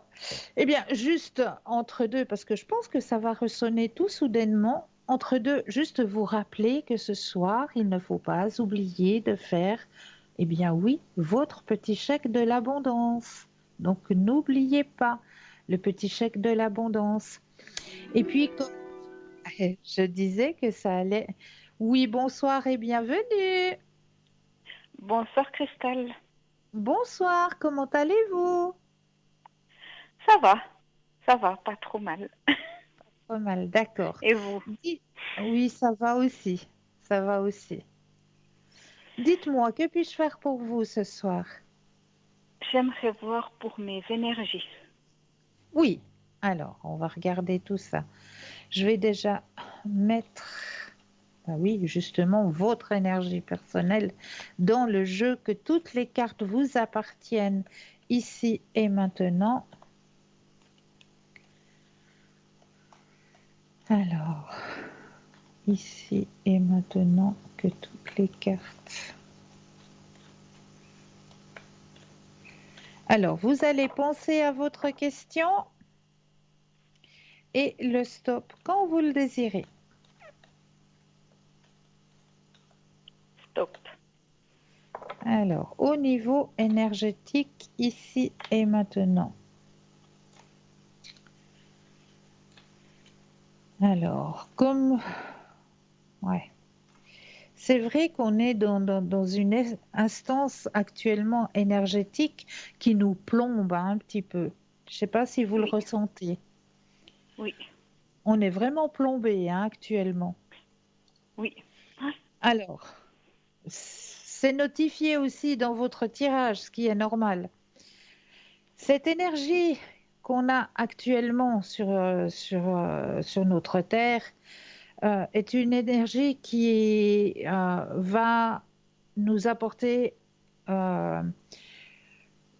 Eh bien, juste entre deux, parce que je pense que ça va ressonner tout soudainement. Entre deux, juste vous rappeler que ce soir, il ne faut pas oublier de faire, eh bien oui, votre petit chèque de l'abondance. Donc, n'oubliez pas le petit chèque de l'abondance. Et puis, comme je disais que ça allait... Oui, bonsoir et bienvenue. Bonsoir Christelle. Bonsoir, comment allez-vous? Ça va, pas trop mal. Pas mal, d'accord. Et vous? Oui, ça va aussi. Ça va aussi. Dites-moi, que puis-je faire pour vous ce soir? J'aimerais voir pour mes énergies. Oui, alors, on va regarder tout ça. Je vais déjà mettre, ah oui, justement, votre énergie personnelle dans le jeu, que toutes les cartes vous appartiennent ici et maintenant. Alors, ici et maintenant, que toutes les cartes. Alors, vous allez penser à votre question et le stop quand vous le désirez. Stop. Alors, au niveau énergétique, ici et maintenant. Alors, ouais. C'est vrai qu'on est dans une instance actuellement énergétique qui nous plombe un petit peu. Je ne sais pas si vous le Oui, ressentez. oui, On est vraiment plombé actuellement. oui. Ah, Alors, c'est notifié aussi dans votre tirage, ce qui est normal. Cette énergie qu'on a actuellement sur notre Terre est une énergie qui va nous apporter euh,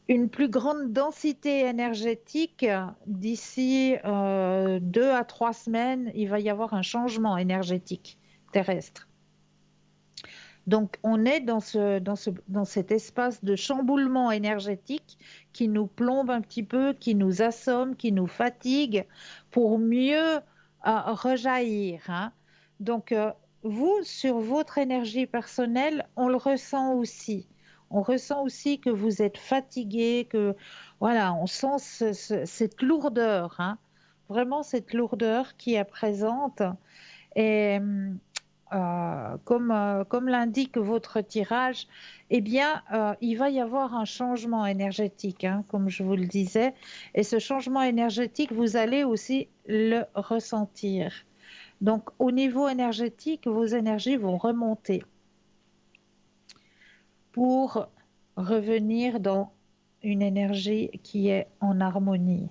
une plus grande densité énergétique. D'ici 2 à 3 semaines, il va y avoir un changement énergétique terrestre. Donc, on est dans cet espace de chamboulement énergétique qui nous plombe un petit peu, qui nous assomme, qui nous fatigue pour mieux rejaillir, hein. Donc, vous, sur votre énergie personnelle, on le ressent aussi. On ressent aussi que vous êtes fatigué, que voilà, on sent cette lourdeur, hein. Vraiment cette lourdeur qui est présente. Et comme l'indique votre tirage, eh bien, il va y avoir un changement énergétique, hein, comme je vous le disais. Et ce changement énergétique, vous allez aussi le ressentir. Donc, au niveau énergétique, vos énergies vont remonter pour revenir dans une énergie qui est en harmonie.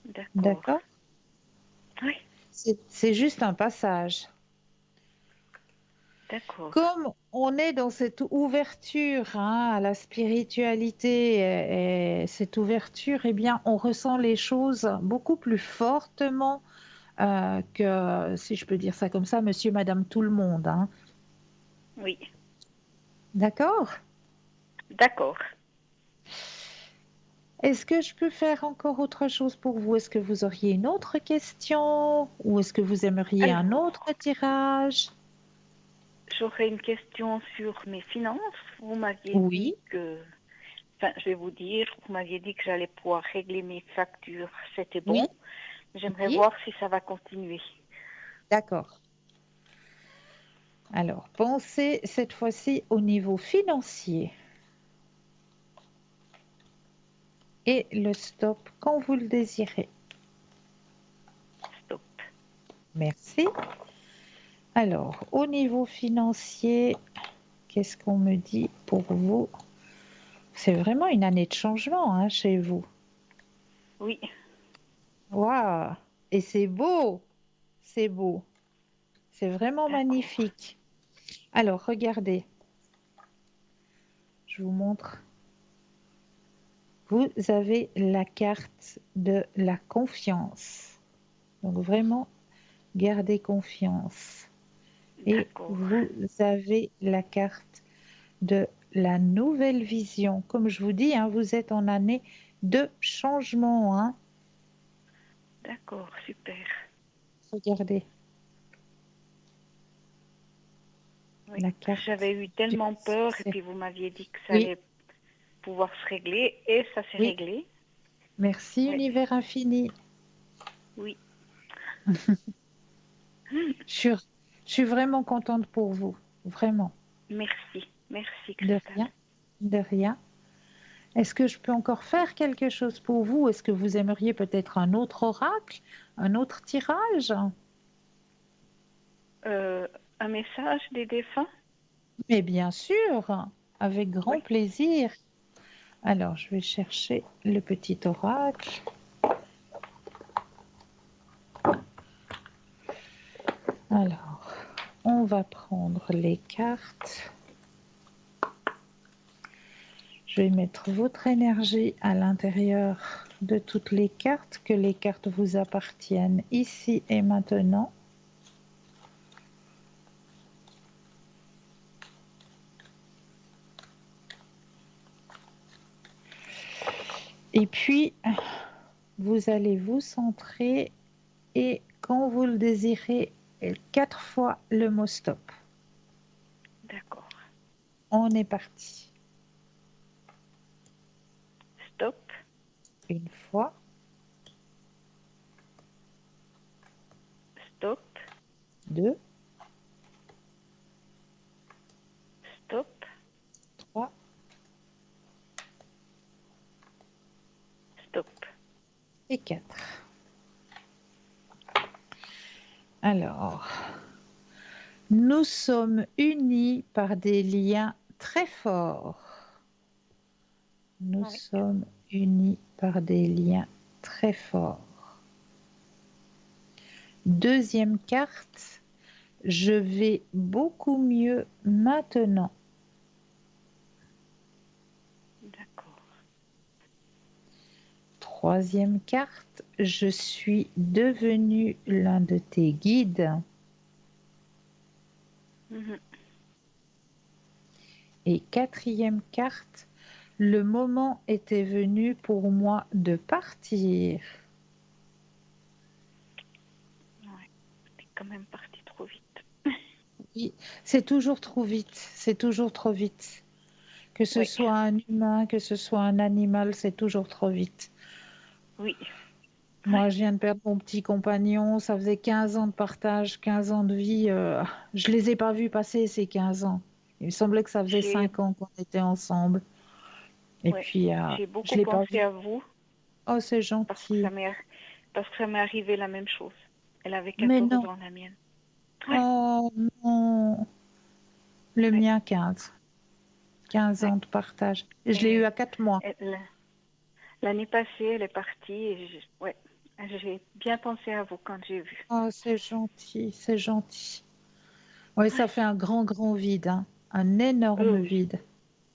d'accord. D'accord? Oui, C'est juste un passage. d'accord. Comme on est dans cette ouverture à la spiritualité et cette ouverture, eh bien, on ressent les choses beaucoup plus fortement que, si je peux dire ça comme ça, monsieur, madame, tout le monde, hein. Oui, D'accord? d'accord. Est-ce que je peux faire encore autre chose pour vous? Est-ce que vous auriez une autre question ou est-ce que vous aimeriez un autre Alors, tirage? j'aurais une question sur mes finances. Vous m'aviez dit Oui, que, enfin, je vais vous dire, vous m'aviez dit que j'allais pouvoir régler mes factures. C'était oui, bon. J'aimerais oui, voir si ça va continuer. d'accord. Alors, pensez cette fois-ci au niveau financier. Et le stop quand vous le désirez. Stop. Merci. Alors, au niveau financier, qu'est-ce qu'on me dit pour vous? C'est vraiment une année de changement chez vous. Oui, Waouh! Et c'est beau, c'est beau. C'est vraiment d'accord. magnifique. Alors, regardez, je vous montre. Vous avez la carte de la confiance. Donc, vraiment, gardez confiance. Et D'accord. vous avez la carte de la nouvelle vision. Comme je vous dis, vous êtes en année de changement, hein. D'accord, super. Regardez Oui, la carte j'avais eu du tellement peur et succès. puis vous m'aviez dit que ça Oui, allait pouvoir se régler et ça s'est oui. réglé. Merci, Oui, univers infini. oui. Je suis, je suis vraiment contente pour vous. Vraiment. Merci, merci De Christelle. rien. De rien. Est-ce que je peux encore faire quelque chose pour vous? Est-ce que vous aimeriez peut-être un autre oracle? Un autre tirage? Euh, un message des défunts? Mais bien sûr, avec Oui, grand plaisir. Alors, je vais chercher le petit oracle. Alors, on va prendre les cartes. Je vais mettre votre énergie à l'intérieur de toutes les cartes, que les cartes vous appartiennent ici et maintenant. Et puis, vous allez vous centrer et quand vous le désirez, 4 fois le mot stop. d'accord. On est parti. Stop. Une fois, Stop. 2, Stop. 3, Stop. et 4. Alors, nous sommes unis par des liens très forts. Nous Oui. sommes unis par des liens très forts. Deuxième carte, je vais beaucoup mieux maintenant. D'accord. Troisième carte, je suis devenu l'un de tes guides. Mhm. Et quatrième carte, le moment était venu pour moi de partir. Ouais. T'es quand même parti trop vite. Oui, c'est toujours trop vite, c'est toujours trop vite. Que ce Oui. soit un humain, que ce soit un animal, c'est toujours trop vite. Oui. Moi, je viens de perdre mon petit compagnon, ça faisait 15 ans de partage, 15 ans de vie. Je les ai pas vus passer ces 15 ans. Il me semblait que ça faisait J'ai 5 ans qu'on était ensemble. Et ouais. puis, J'ai je beaucoup l'ai pas pensé vu. à vous Oh, c'est parce que gentil. parce que ça m'est arrivé la même chose. Elle avait Mais 14 non. ans, la mienne. Ouais. Oh non. Le Ouais. mien, 15. 15 Ouais. ans de partage. Et je l'ai eu Et à 4 mois. l'année passée, elle est partie et ouais. J'ai bien pensé à vous quand j'ai vu. Oh, c'est gentil, c'est gentil. Oui, ça fait un grand, grand vide, hein. Un énorme Oui. vide.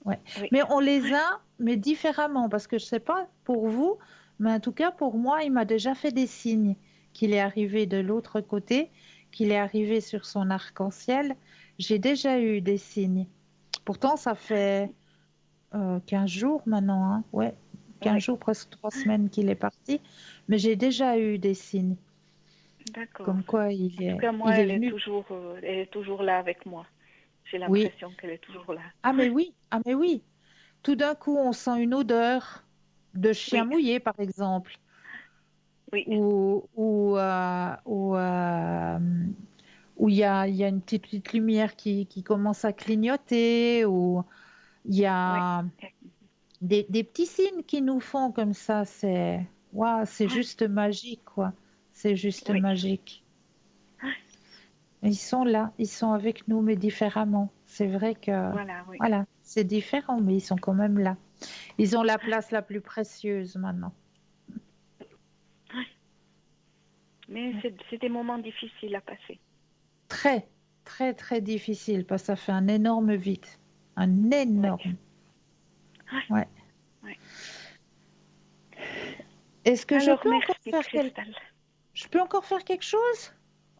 Ouais. Oui. Mais on les a, mais différemment, parce que je ne sais pas pour vous, mais en tout cas pour moi, il m'a déjà fait des signes qu'il est arrivé de l'autre côté, qu'il est arrivé sur son arc-en-ciel. J'ai déjà eu des signes. Pourtant, ça fait 15 jours maintenant, hein. Ouais, 15 Oui. jours, presque 3 semaines qu'il est parti, mais j'ai déjà eu des signes, D'accord. comme quoi En tout cas, moi, il est venu. elle est toujours là avec moi. J'ai Oui. l'impression qu'elle est toujours là. Ah mais oui, ah mais oui. Tout d'un coup, on sent une odeur de chien Oui. mouillé, par exemple, Oui. ou il y a une petite lumière qui commence à clignoter, ou il y Oui. a des petits signes qui nous font comme ça. C'est waouh, c'est Oui. juste magique, quoi. C'est juste Oui. magique. Ils sont là, ils sont avec nous, mais différemment. C'est vrai que, Voilà, oui. voilà, c'est différent, mais ils sont quand même là. Ils ont la place la plus précieuse maintenant. Mais c'est des moments difficiles à passer. Très, très, très difficile parce que ça fait un énorme vide. Un Oui. énorme. Oui. Ouais. Oui. Est-ce que je Alors, peux encore merci, faire Cristal. Je peux encore faire quelque chose?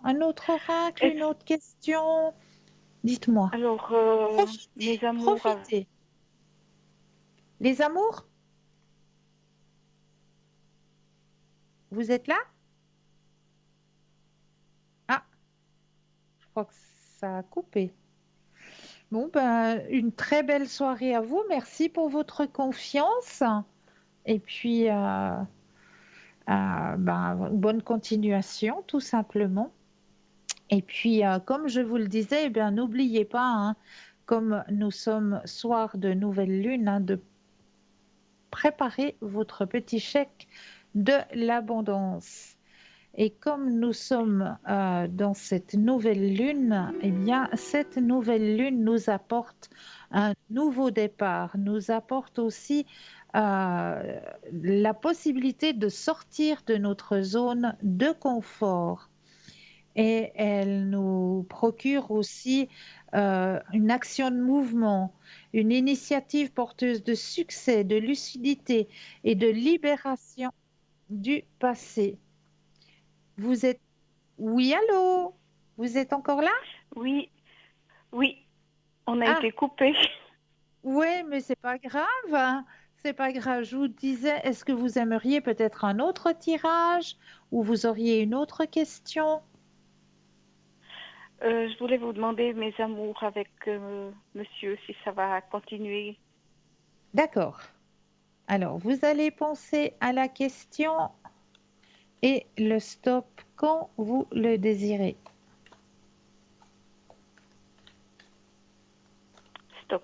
Un autre oracle, une Est-ce- autre question? Dites-moi. Alors, mes Profitez, amours, profitez. Les amours, vous êtes là? Ah, je crois que ça a coupé. Bon, ben, une très belle soirée à vous. Merci pour votre confiance. Et puis, ben, bonne continuation, tout simplement. Et puis, comme je vous le disais, eh bien, n'oubliez pas, hein, comme nous sommes soir de nouvelle lune, hein, de préparer votre petit chèque de l'abondance. Et comme nous sommes dans cette nouvelle lune, eh bien, cette nouvelle lune nous apporte un nouveau départ, nous apporte aussi la possibilité de sortir de notre zone de confort. Et elle nous procure aussi une action de mouvement, une initiative porteuse de succès, de lucidité et de libération du passé. Vous êtes... Oui, allô? Vous êtes encore là? oui, oui, on a Ah, été coupés. oui, mais c'est pas grave, hein. C'est pas grave. Je vous disais, est-ce que vous aimeriez peut-être un autre tirage ou vous auriez une autre question? Je voulais vous demander mes amours avec monsieur, si ça va continuer. D'accord. Alors, vous allez penser à la question et le stop quand vous le désirez. Stop.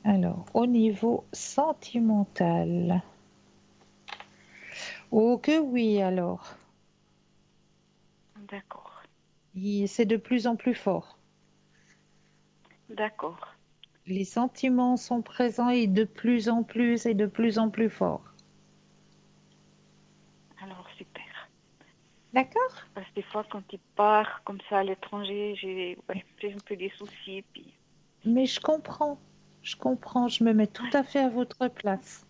Alors, au niveau sentimental. Oh que oui, alors. D'accord. C'est de plus en plus fort. D'accord. Les sentiments sont présents et de plus en plus et de plus en plus forts. Alors, super. D'accord? Parce que des fois, quand il part comme ça à l'étranger, j'ai un peu des soucis. Puis... Mais je comprends, je me mets tout Ouais, à fait à votre place.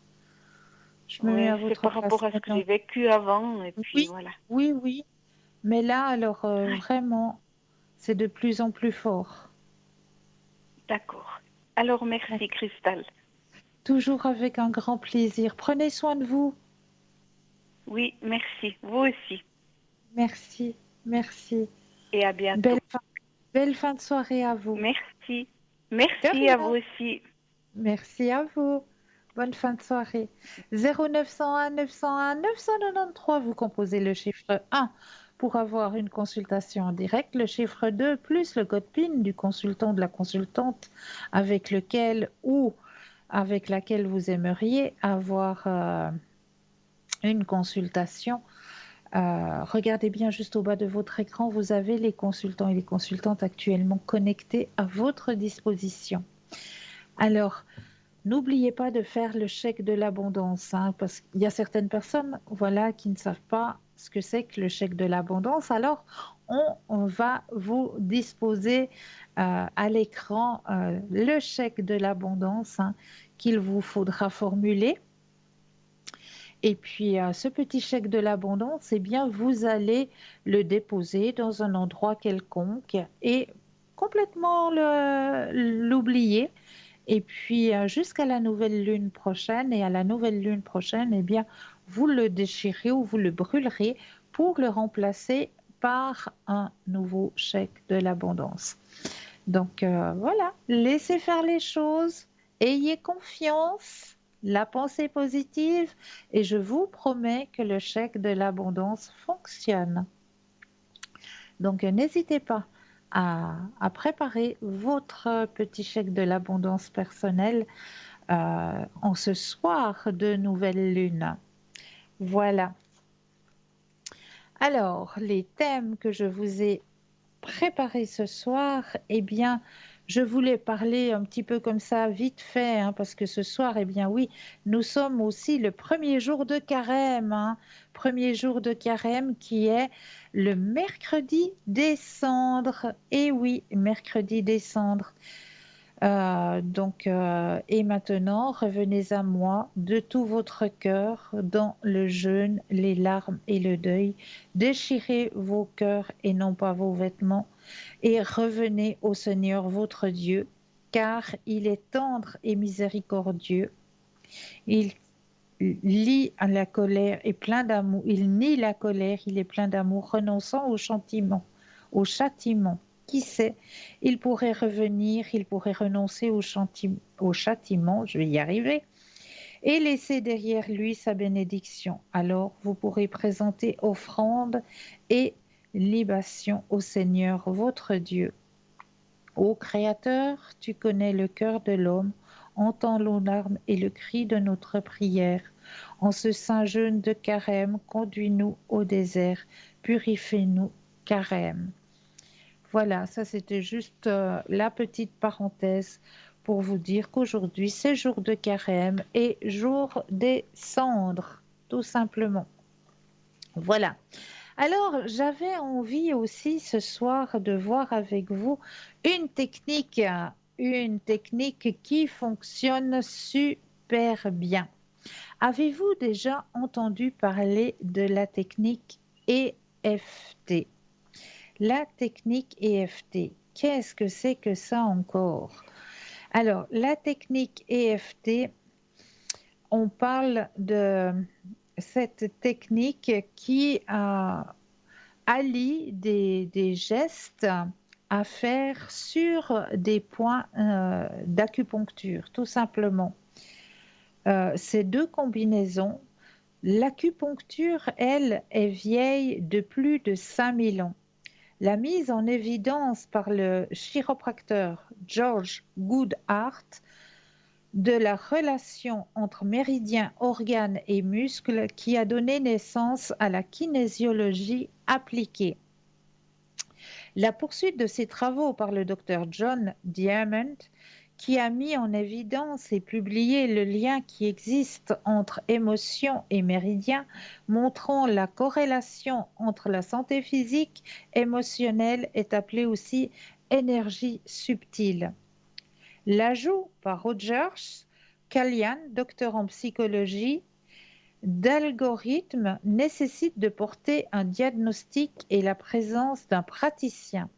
Je me mets à ouais, c'est votre par place rapport à ce que maintenant. j'ai vécu avant. Et puis Oui, voilà. oui, oui. Mais là, alors, Ouais, vraiment, c'est de plus en plus fort. d'accord. Alors, D'accord. merci, Cristal. Toujours avec un grand plaisir. Prenez soin de vous. Oui, merci. Vous aussi. Merci, merci. Et à Belle bientôt. fin, belle fin de soirée à vous. Merci. De Merci à vous rien. aussi. Merci à vous. Bonne fin de soirée. 0901 901 993, vous composez le chiffre 1 pour avoir une consultation en direct, le chiffre 2 plus le code PIN du consultant, de la consultante avec lequel ou avec laquelle vous aimeriez avoir une consultation. Regardez bien juste au bas de votre écran, vous avez les consultants et les consultantes actuellement connectés à votre disposition. Alors, n'oubliez pas de faire le chèque de l'abondance, hein, parce qu'il y a certaines personnes, voilà, qui ne savent pas ce que c'est que le chèque de l'abondance. Alors, on va vous disposer à l'écran le chèque de l'abondance, hein, qu'il vous faudra formuler. Et puis, ce petit chèque de l'abondance, eh bien, vous allez le déposer dans un endroit quelconque et complètement l'oublier. Et puis, jusqu'à la nouvelle lune prochaine. Et à la nouvelle lune prochaine, eh bien, vous le déchirez ou vous le brûlerez pour le remplacer par un nouveau chèque de l'abondance. Donc, voilà, laissez faire les choses, ayez confiance, la pensée positive, et je vous promets que le chèque de l'abondance fonctionne. Donc, n'hésitez pas à préparer votre petit chèque de l'abondance personnelle en ce soir de nouvelle lune. Voilà. Alors, les thèmes que je vous ai préparés ce soir, eh bien, je voulais parler un petit peu comme ça, vite fait, hein, parce que ce soir, eh bien oui, nous sommes aussi le premier jour de carême, hein, premier jour de carême qui est le mercredi des cendres. Et oui, mercredi des cendres. Et maintenant, revenez à moi de tout votre cœur dans le jeûne, les larmes et le deuil. Déchirez vos cœurs et non pas vos vêtements et revenez au Seigneur votre Dieu, car il est tendre et miséricordieux. Il lie à la colère et plein d'amour. Il nie la colère, il est plein d'amour, renonçant au châtiment. Au châtiment. Qui sait, il pourrait revenir, il pourrait renoncer au châtiment, je vais y arriver, et laisser derrière lui sa bénédiction. Alors vous pourrez présenter offrande et libation au Seigneur votre Dieu. Ô Créateur, tu connais le cœur de l'homme, entends nos larmes et le cri de notre prière. En ce saint jeûne de carême, conduis-nous au désert, purifie-nous, carême. Voilà, ça c'était juste la petite parenthèse pour vous dire qu'aujourd'hui c'est jour de carême et jour des cendres, tout simplement. Voilà. Alors, j'avais envie aussi ce soir de voir avec vous une technique qui fonctionne super bien. Avez-vous déjà entendu parler de la technique EFT? La technique EFT, qu'est-ce que c'est que ça encore? Alors, la technique EFT, on parle de cette technique qui allie des gestes à faire sur des points d'acupuncture, tout simplement. Ces deux combinaisons, l'acupuncture, elle, est vieille de plus de 5000 ans. La mise en évidence par le chiropracteur George Goodhart de la relation entre méridiens, organes et muscles qui a donné naissance à la kinésiologie appliquée. La poursuite de ces travaux par le docteur John Diamond, qui a mis en évidence et publié le lien qui existe entre émotion et méridien, montrant la corrélation entre la santé physique, émotionnelle, est appelée aussi énergie subtile. L'ajout par Rogers Kalian, docteur en psychologie, d'algorithmes nécessite de porter un diagnostic et la présence d'un praticien.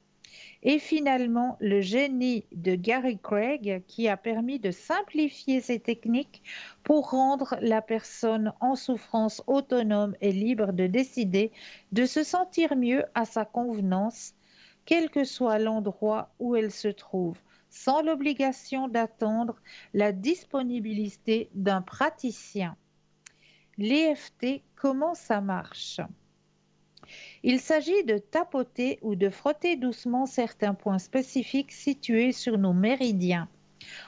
Et finalement, le génie de Gary Craig qui a permis de simplifier ces techniques pour rendre la personne en souffrance autonome et libre de décider de se sentir mieux à sa convenance, quel que soit l'endroit où elle se trouve, sans l'obligation d'attendre la disponibilité d'un praticien. L'EFT, comment ça marche? Il s'agit de tapoter ou de frotter doucement certains points spécifiques situés sur nos méridiens.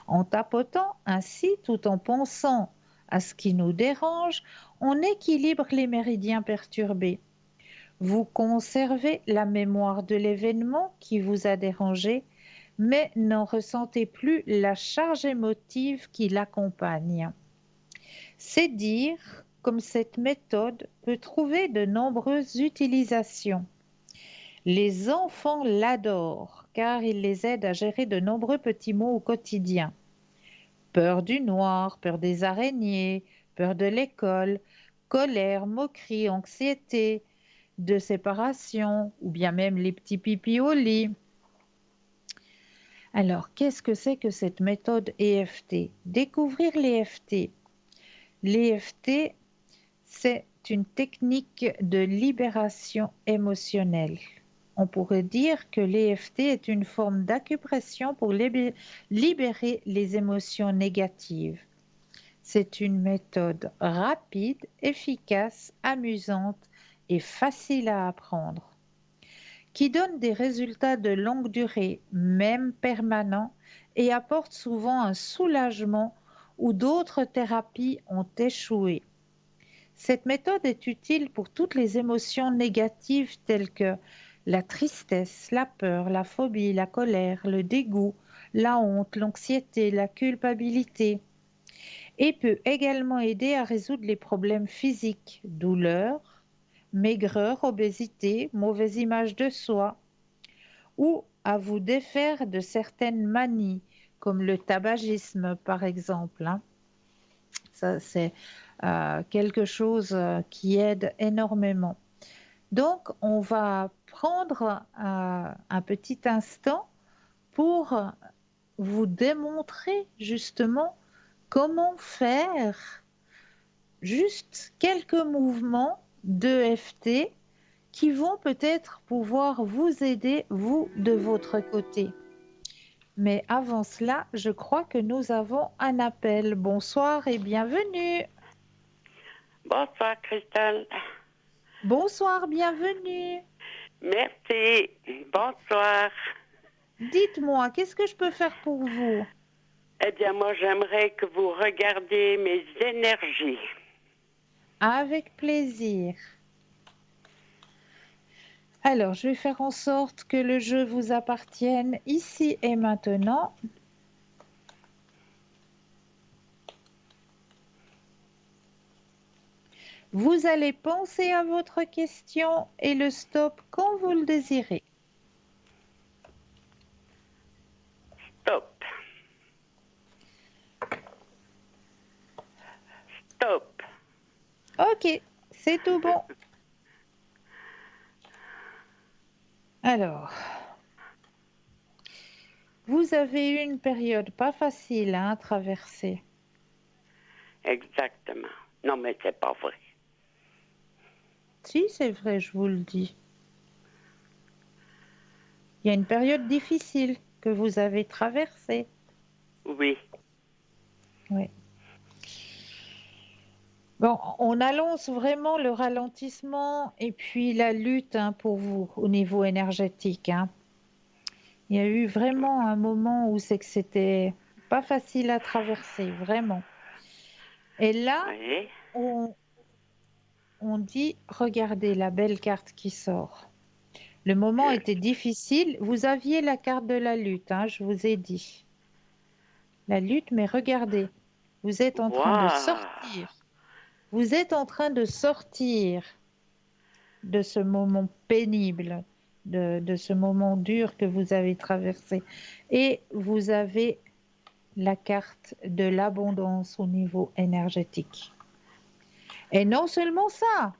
En tapotant ainsi, tout en pensant à ce qui nous dérange, on équilibre les méridiens perturbés. Vous conservez la mémoire de l'événement qui vous a dérangé, mais n'en ressentez plus la charge émotive qui l'accompagne. C'est dire comme cette méthode peut trouver de nombreuses utilisations. Les enfants l'adorent car il les aide à gérer de nombreux petits maux au quotidien. Peur du noir, peur des araignées, peur de l'école, colère, moquerie, anxiété, de séparation ou bien même les petits pipis au lit. Alors, qu'est-ce que c'est que cette méthode EFT? Découvrir l'EFT. L'EFT, c'est une technique de libération émotionnelle. On pourrait dire que l'EFT est une forme d'acupression pour libérer les émotions négatives. C'est une méthode rapide, efficace, amusante et facile à apprendre, qui donne des résultats de longue durée, même permanents, et apporte souvent un soulagement où d'autres thérapies ont échoué. Cette méthode est utile pour toutes les émotions négatives telles que la tristesse, la peur, la phobie, la colère, le dégoût, la honte, l'anxiété, la culpabilité, et peut également aider à résoudre les problèmes physiques, douleurs, maigreur, obésité, mauvaise image de soi, ou à vous défaire de certaines manies, comme le tabagisme par exemple. Ça, c'est quelque chose qui aide énormément. Donc, on va prendre un petit instant pour vous démontrer justement comment faire juste quelques mouvements d'EFT qui vont peut-être pouvoir vous aider, vous, de votre côté. Mais avant cela, je crois que nous avons un appel. Bonsoir et bienvenue. Bonsoir, Christelle. Bonsoir, bienvenue. Merci. Bonsoir. Dites-moi, qu'est-ce que je peux faire pour vous? Eh bien, moi, j'aimerais que vous regardiez mes énergies. Avec plaisir. Alors, je vais faire en sorte que le jeu vous appartienne ici et maintenant. Vous allez penser à votre question et le stop quand vous le désirez. Stop. Stop. Ok, c'est tout bon. Alors, vous avez eu une période pas facile à traverser. Exactement. Non, mais c'est pas vrai. Si, c'est vrai, je vous le dis. Il y a une période difficile que vous avez traversée. Oui. Oui. Bon, on annonce vraiment le ralentissement et puis la lutte pour vous au niveau énergétique. Il y a eu vraiment un moment où c'est que c'était pas facile à traverser, vraiment. Et là, Oui. on, on dit, regardez la belle carte qui sort. Le moment Je- était difficile. Vous aviez la carte de la lutte, je vous ai dit. La lutte, mais regardez, vous êtes en train de Waouh. sortir. Vous êtes en train de sortir de ce moment pénible, de ce moment dur que vous avez traversé. Et vous avez la carte de l'abondance au niveau énergétique. Et non seulement ça,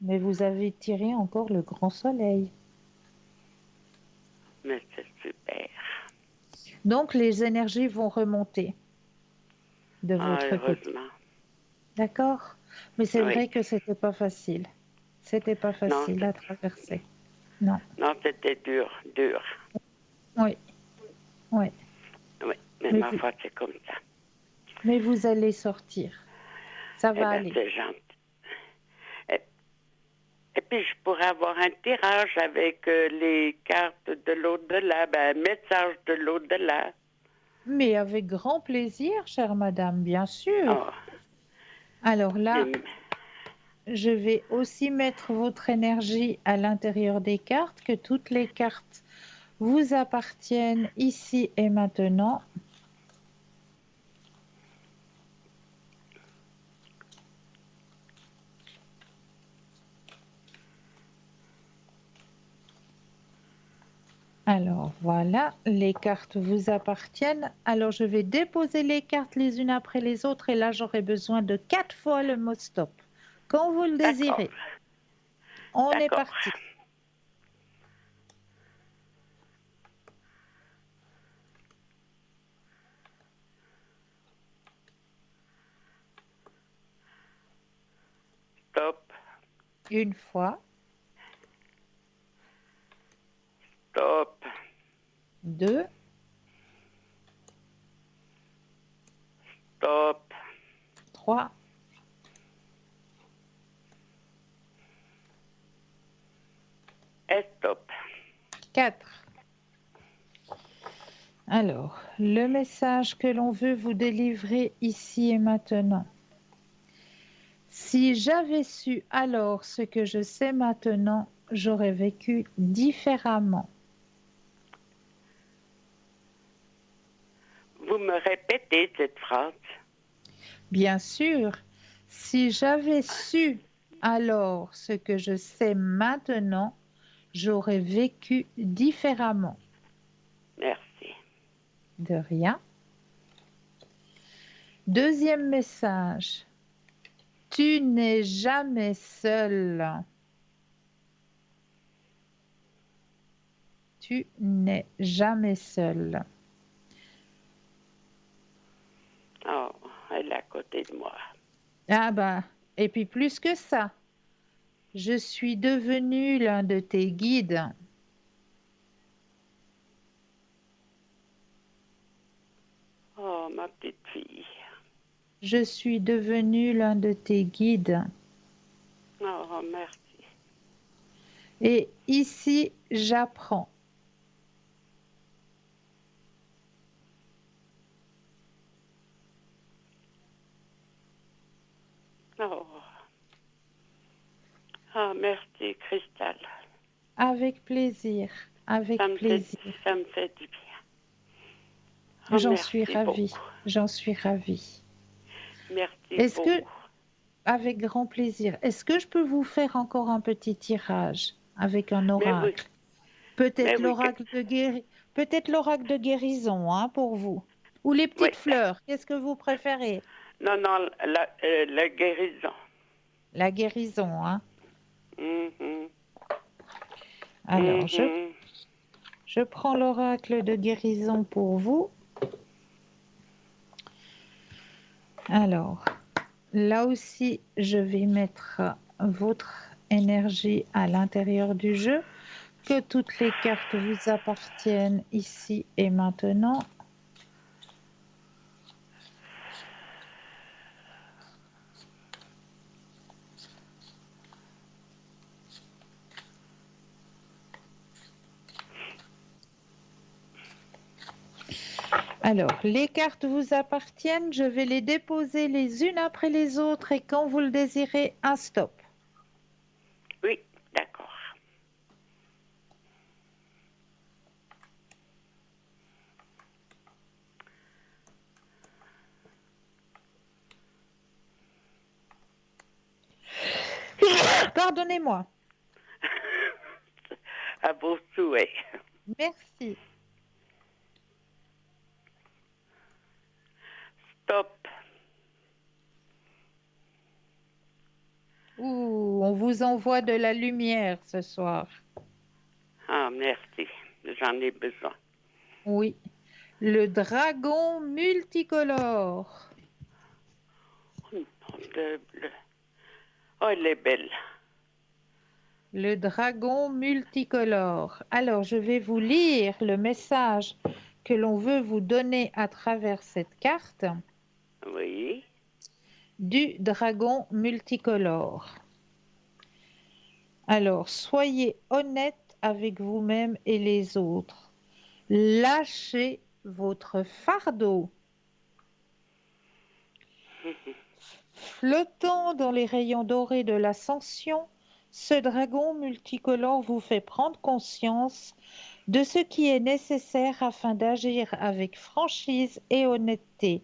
mais vous avez tiré encore le grand soleil. Mais c'est super. Donc les énergies vont remonter de Ah, votre côté. heureusement. D'accord? Mais c'est Oui. vrai que c'était pas facile. C'était pas Non, facile à traverser. Non. non, c'était dur, dur. Oui, oui. Oui, mais Mais ma vous, foi, c'est comme ça. mais vous allez sortir. Ça Eh va bien, aller. c'est gentil. Et, et puis, je pourrais avoir un tirage avec les cartes de l'au-delà, ben, message de l'au-delà. Mais avec grand plaisir, chère madame, bien sûr. Oh, Alors là, les- je vais aussi mettre votre énergie à l'intérieur des cartes, que toutes les cartes vous appartiennent ici et maintenant. Alors voilà, les cartes vous appartiennent. Alors je vais déposer les cartes les unes après les autres et là j'aurai besoin de 4 fois le mot stop. Quand vous le d'accord, désirez. On est d'accord. parti. Stop, Une fois, stop, 2, stop, 3, et stop. 4. Alors, le message que l'on veut vous délivrer ici et maintenant. Si j'avais su alors ce que je sais maintenant, j'aurais vécu différemment. Vous me répétez cette phrase. Bien sûr, si j'avais su alors ce que je sais maintenant, j'aurais vécu différemment. Merci. De rien. Deuxième message. Tu n'es jamais seul. Tu n'es jamais seul. Oh, elle est à côté de moi. Ah ben, et puis plus que ça, je suis devenu l'un de tes guides. Oh, ma petite fille. Je suis devenu l'un de tes guides. Oh, merci. Et ici, j'apprends. Oh, oh merci, Cristal. Avec plaisir, avec plaisir. Ça me fait du bien. Oh, J'en suis merci ravie, beaucoup. j'en suis ravie. Merci Est-ce que, beaucoup. avec grand plaisir, est-ce que je peux vous faire encore un petit tirage avec un Mais oui, oracle? mais Peut-être oui, l'oracle de peut-être l'oracle de guérison, pour vous. Ou les oui. petites fleurs, qu'est-ce que vous préférez? Non, non, la guérison. La guérison, Mhm, Alors, mhm. je prends l'oracle de guérison pour vous. Alors, là aussi, je vais mettre votre énergie à l'intérieur du jeu. que toutes les cartes vous appartiennent ici et maintenant. Alors, les cartes vous appartiennent, je vais les déposer les unes après les autres et quand vous le désirez, un stop. Oui, d'accord. Pardonnez-moi. À vos souhaits. Merci. Stop. Ouh, on vous envoie de la lumière ce soir. Ah, merci. J'en ai besoin. Oui. Le dragon multicolore. Oh, nom de bleu. Oh, elle est belle. Le dragon multicolore. Alors, je vais vous lire le message que l'on veut vous donner à travers cette carte Oui. du dragon multicolore. Alors, soyez honnête avec vous-même et les autres. Lâchez votre fardeau. Flottant dans les rayons dorés de l'ascension, ce dragon multicolore vous fait prendre conscience de ce qui est nécessaire afin d'agir avec franchise et honnêteté.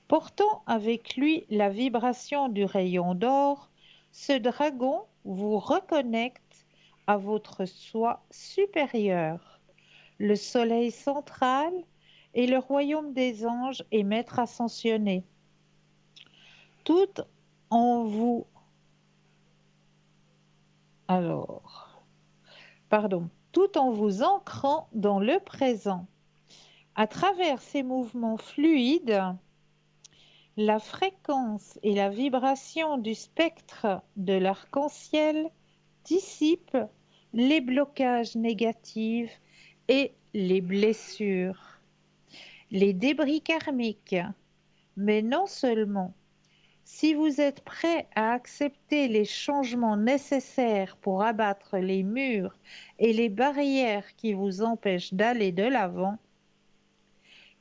Portant avec lui la vibration du rayon d'or, ce dragon vous reconnecte à votre soi supérieur, le soleil central et le royaume des anges et maîtres ascensionnés. Tout en vous tout en vous ancrant dans le présent. À travers ces mouvements fluides, la fréquence et la vibration du spectre de l'arc-en-ciel dissipent les blocages négatifs et les blessures, les débris karmiques. Mais non seulement, si vous êtes prêt à accepter les changements nécessaires pour abattre les murs et les barrières qui vous empêchent d'aller de l'avant,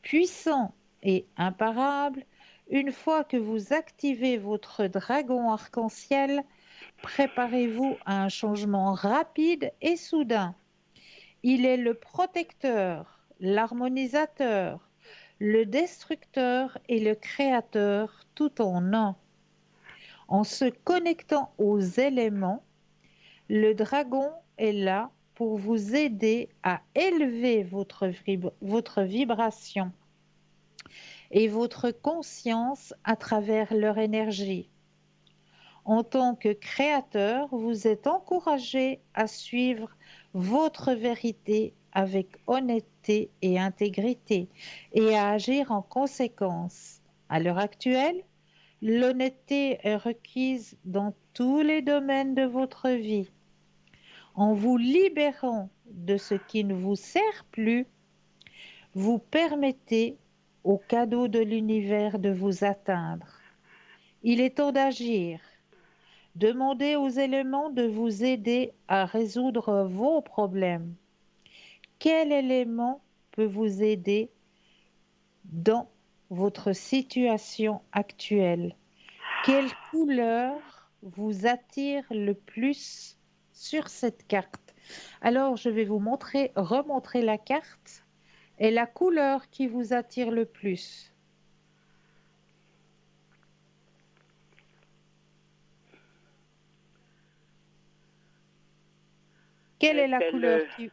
puissant et imparable, une fois que vous activez votre dragon arc-en-ciel, préparez-vous à un changement rapide et soudain. Il est le protecteur, l'harmonisateur, le destructeur et le créateur tout en un. En se connectant aux éléments, le dragon est là pour vous aider à élever votre vibration et votre conscience à travers leur énergie. En tant que créateur, vous êtes encouragé à suivre votre vérité avec honnêteté et intégrité et à agir en conséquence. À l'heure actuelle, l'honnêteté est requise dans tous les domaines de votre vie. En vous libérant de ce qui ne vous sert plus, vous permettez au cadeau de l'univers de vous atteindre. Il est temps d'agir. Demandez aux éléments de vous aider à résoudre vos problèmes. Quel élément peut vous aider dans votre situation actuelle? Quelle couleur vous attire le plus sur cette carte? Alors, je vais vous remontrer la carte et la couleur qui vous attire le plus. Quelle est la couleur qui...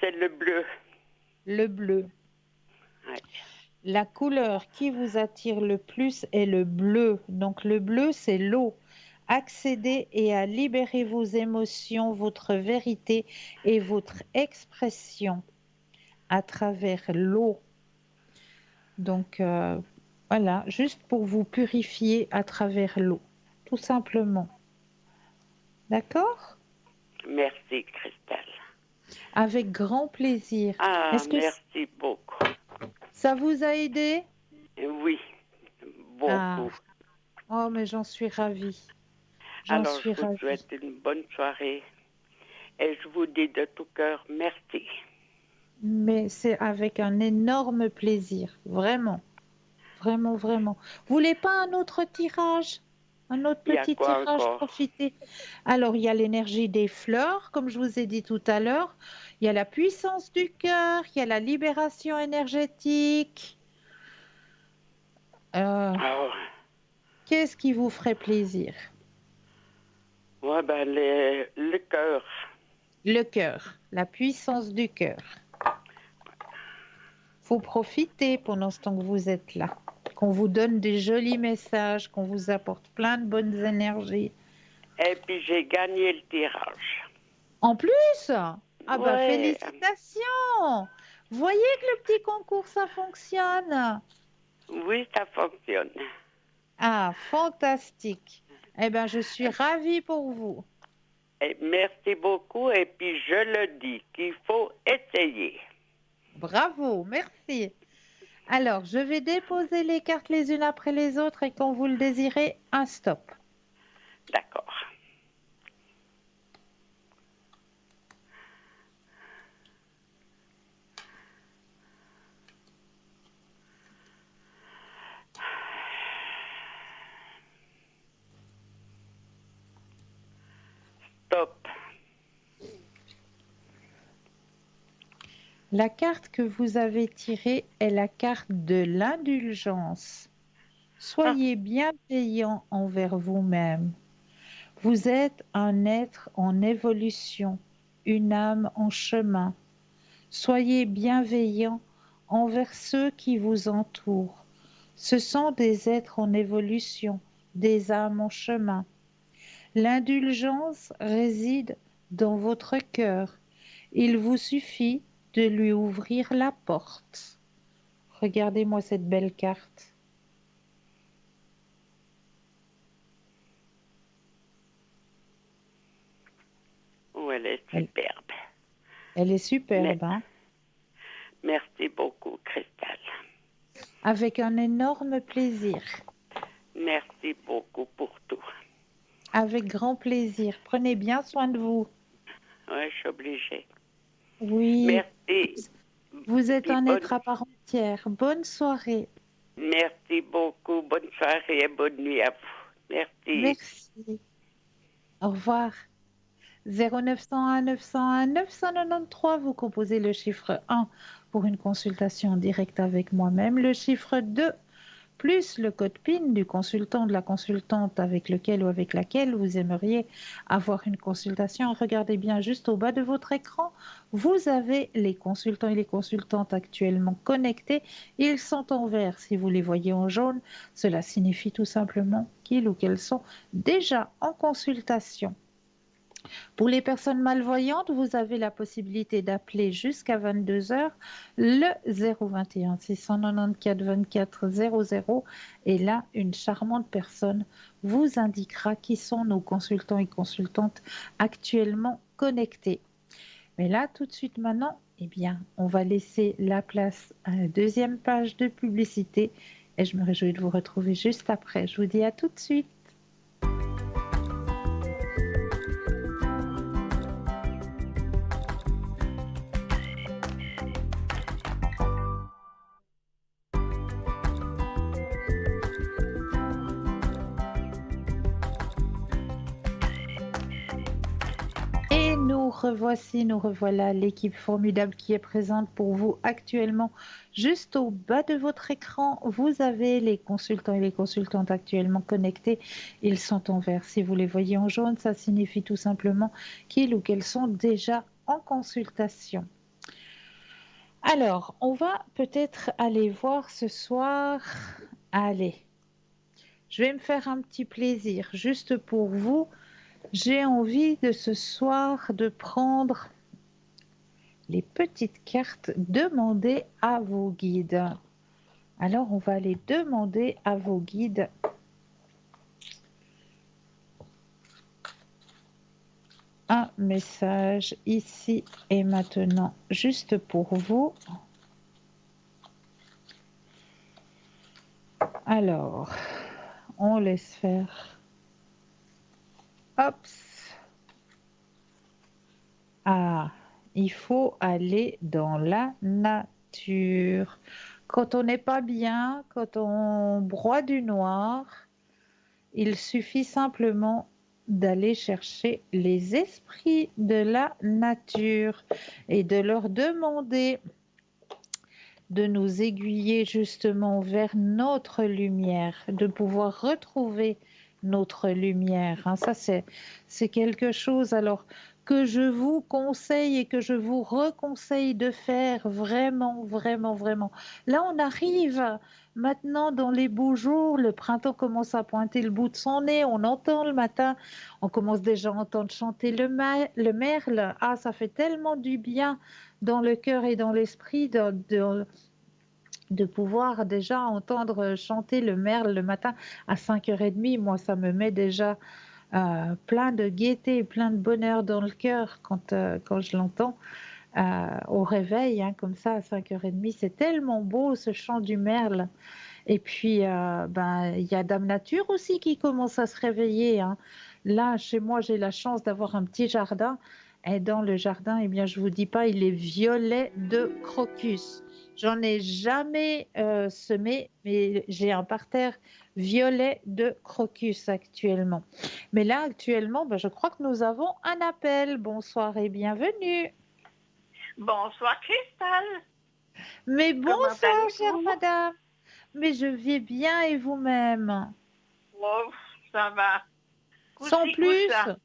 C'est le bleu. Le bleu. Ouais. La couleur qui vous attire le plus est le bleu. Donc le bleu, c'est l'eau. Accédez et à libérer vos émotions, votre vérité et votre expression à travers l'eau. Donc voilà, juste pour vous purifier à travers l'eau, tout simplement. D'accord? Merci, Christelle. Avec grand plaisir. Ah, Est-ce que merci beaucoup. ça vous a aidé? Oui, Ah, beaucoup. oh, mais j'en suis ravie. J'en Alors, suis je vous ravie. souhaite une bonne soirée et je vous dis de tout cœur merci. Mais c'est avec un énorme plaisir, vraiment, vraiment, vraiment. Vous voulez pas un autre tirage? Un autre Il y a petit quoi tirage, encore? profitez. Alors, il y a l'énergie des fleurs, comme je vous ai dit tout à l'heure. Il y a la puissance du cœur, il y a la libération énergétique. Euh, Oh, Qu'est-ce qui vous ferait plaisir? ouais, ben, le cœur. Le cœur, la puissance du cœur. Faut profiter pendant ce temps que vous êtes là, qu'on vous donne des jolis messages, qu'on vous apporte plein de bonnes énergies. Et puis, j'ai gagné le tirage. En plus, ah bah Ouais, félicitations! Voyez que le petit concours, ça fonctionne. oui, ça fonctionne. Ah, fantastique. Eh bien, je suis ravie pour vous. Et merci beaucoup. Et puis, je le dis qu'il faut essayer. Bravo, merci. Alors, je vais déposer les cartes les unes après les autres et quand vous le désirez, un stop. D'accord. Stop. La carte que vous avez tirée est la carte de l'indulgence. Ah, Soyez bienveillant envers vous-même. Vous êtes un être en évolution, une âme en chemin. Soyez bienveillant envers ceux qui vous entourent. Ce sont des êtres en évolution, des âmes en chemin. L'indulgence réside dans votre cœur. Il vous suffit de lui ouvrir la porte. Regardez-moi cette belle carte. oh, elle est Elle, superbe. elle est Mais, superbe, hein? merci beaucoup, Christelle. Avec un énorme plaisir. Merci beaucoup pour tout. Avec grand plaisir. Prenez bien soin de vous. Ouais, je suis obligée. Oui, Merci. vous êtes Puis un être à part entière. Bonne soirée. merci beaucoup. Bonne soirée et bonne nuit à vous. Merci. Merci. Au revoir. 0901 901 993, vous composez le chiffre 1 pour une consultation directe avec moi-même, le chiffre 2 plus le code PIN du consultant, de la consultante avec lequel ou avec laquelle vous aimeriez avoir une consultation. Regardez bien juste au bas de votre écran, vous avez les consultants et les consultantes actuellement connectés. Ils sont en vert. Si vous les voyez en jaune, cela signifie tout simplement qu'ils ou qu'elles sont déjà en consultation. Pour les personnes malvoyantes, vous avez la possibilité d'appeler jusqu'à 22 heures le 021 694 24 00 et là, une charmante personne vous indiquera qui sont nos consultants et consultantes actuellement connectés. Mais là, tout de suite maintenant, eh bien, on va laisser la place à la deuxième page de publicité et je me réjouis de vous retrouver juste après. Je vous dis à tout de suite. Et nous revoilà, l'équipe formidable qui est présente pour vous actuellement. Juste au bas de votre écran, vous avez les consultants et les consultantes actuellement connectés. Ils sont en vert. Si vous les voyez en jaune, ça signifie tout simplement qu'ils ou qu'elles sont déjà en consultation. Alors, on va peut-être aller voir ce soir. Allez, je vais me faire un petit plaisir juste pour vous. J'ai envie de ce soir de prendre les petites cartes, demander à vos guides. Alors, on va aller demander à vos guides un message ici et maintenant, juste pour vous. Alors, on laisse faire. Hop. Ah, il faut aller dans la nature. Quand on n'est pas bien, quand on broie du noir, il suffit simplement d'aller chercher les esprits de la nature et de leur demander de nous aiguiller justement vers notre lumière, de pouvoir retrouver notre lumière. Hein. Ça, c'est quelque chose alors que je vous conseille et que je vous reconseille de faire vraiment, vraiment, vraiment. Là, on arrive maintenant dans les beaux jours, le printemps commence à pointer le bout de son nez, on entend le matin, on commence déjà à entendre chanter le merle. Ah, ça fait tellement du bien dans le cœur et dans l'esprit de pouvoir déjà entendre chanter le merle le matin à 5h30. Moi, ça me met déjà plein de gaieté, plein de bonheur dans le cœur quand je l'entends au réveil, hein, comme ça à 5h30. C'est tellement beau ce chant du merle. Et puis, il y a Dame Nature aussi qui commence à se réveiller. Hein. Là, chez moi, j'ai la chance d'avoir un petit jardin. Et dans le jardin, eh bien, je vous dis pas, il est violet de crocus. J'en ai jamais semé, mais j'ai un parterre violet de crocus actuellement. Mais là, actuellement, je crois que nous avons un appel. Bonsoir et bienvenue. Bonsoir Cristal. Mais Comment bonsoir, chère allez-vous? madame. Mais je vais bien et vous-même? Oh, ça va. Sans Coussi, plus? coussa.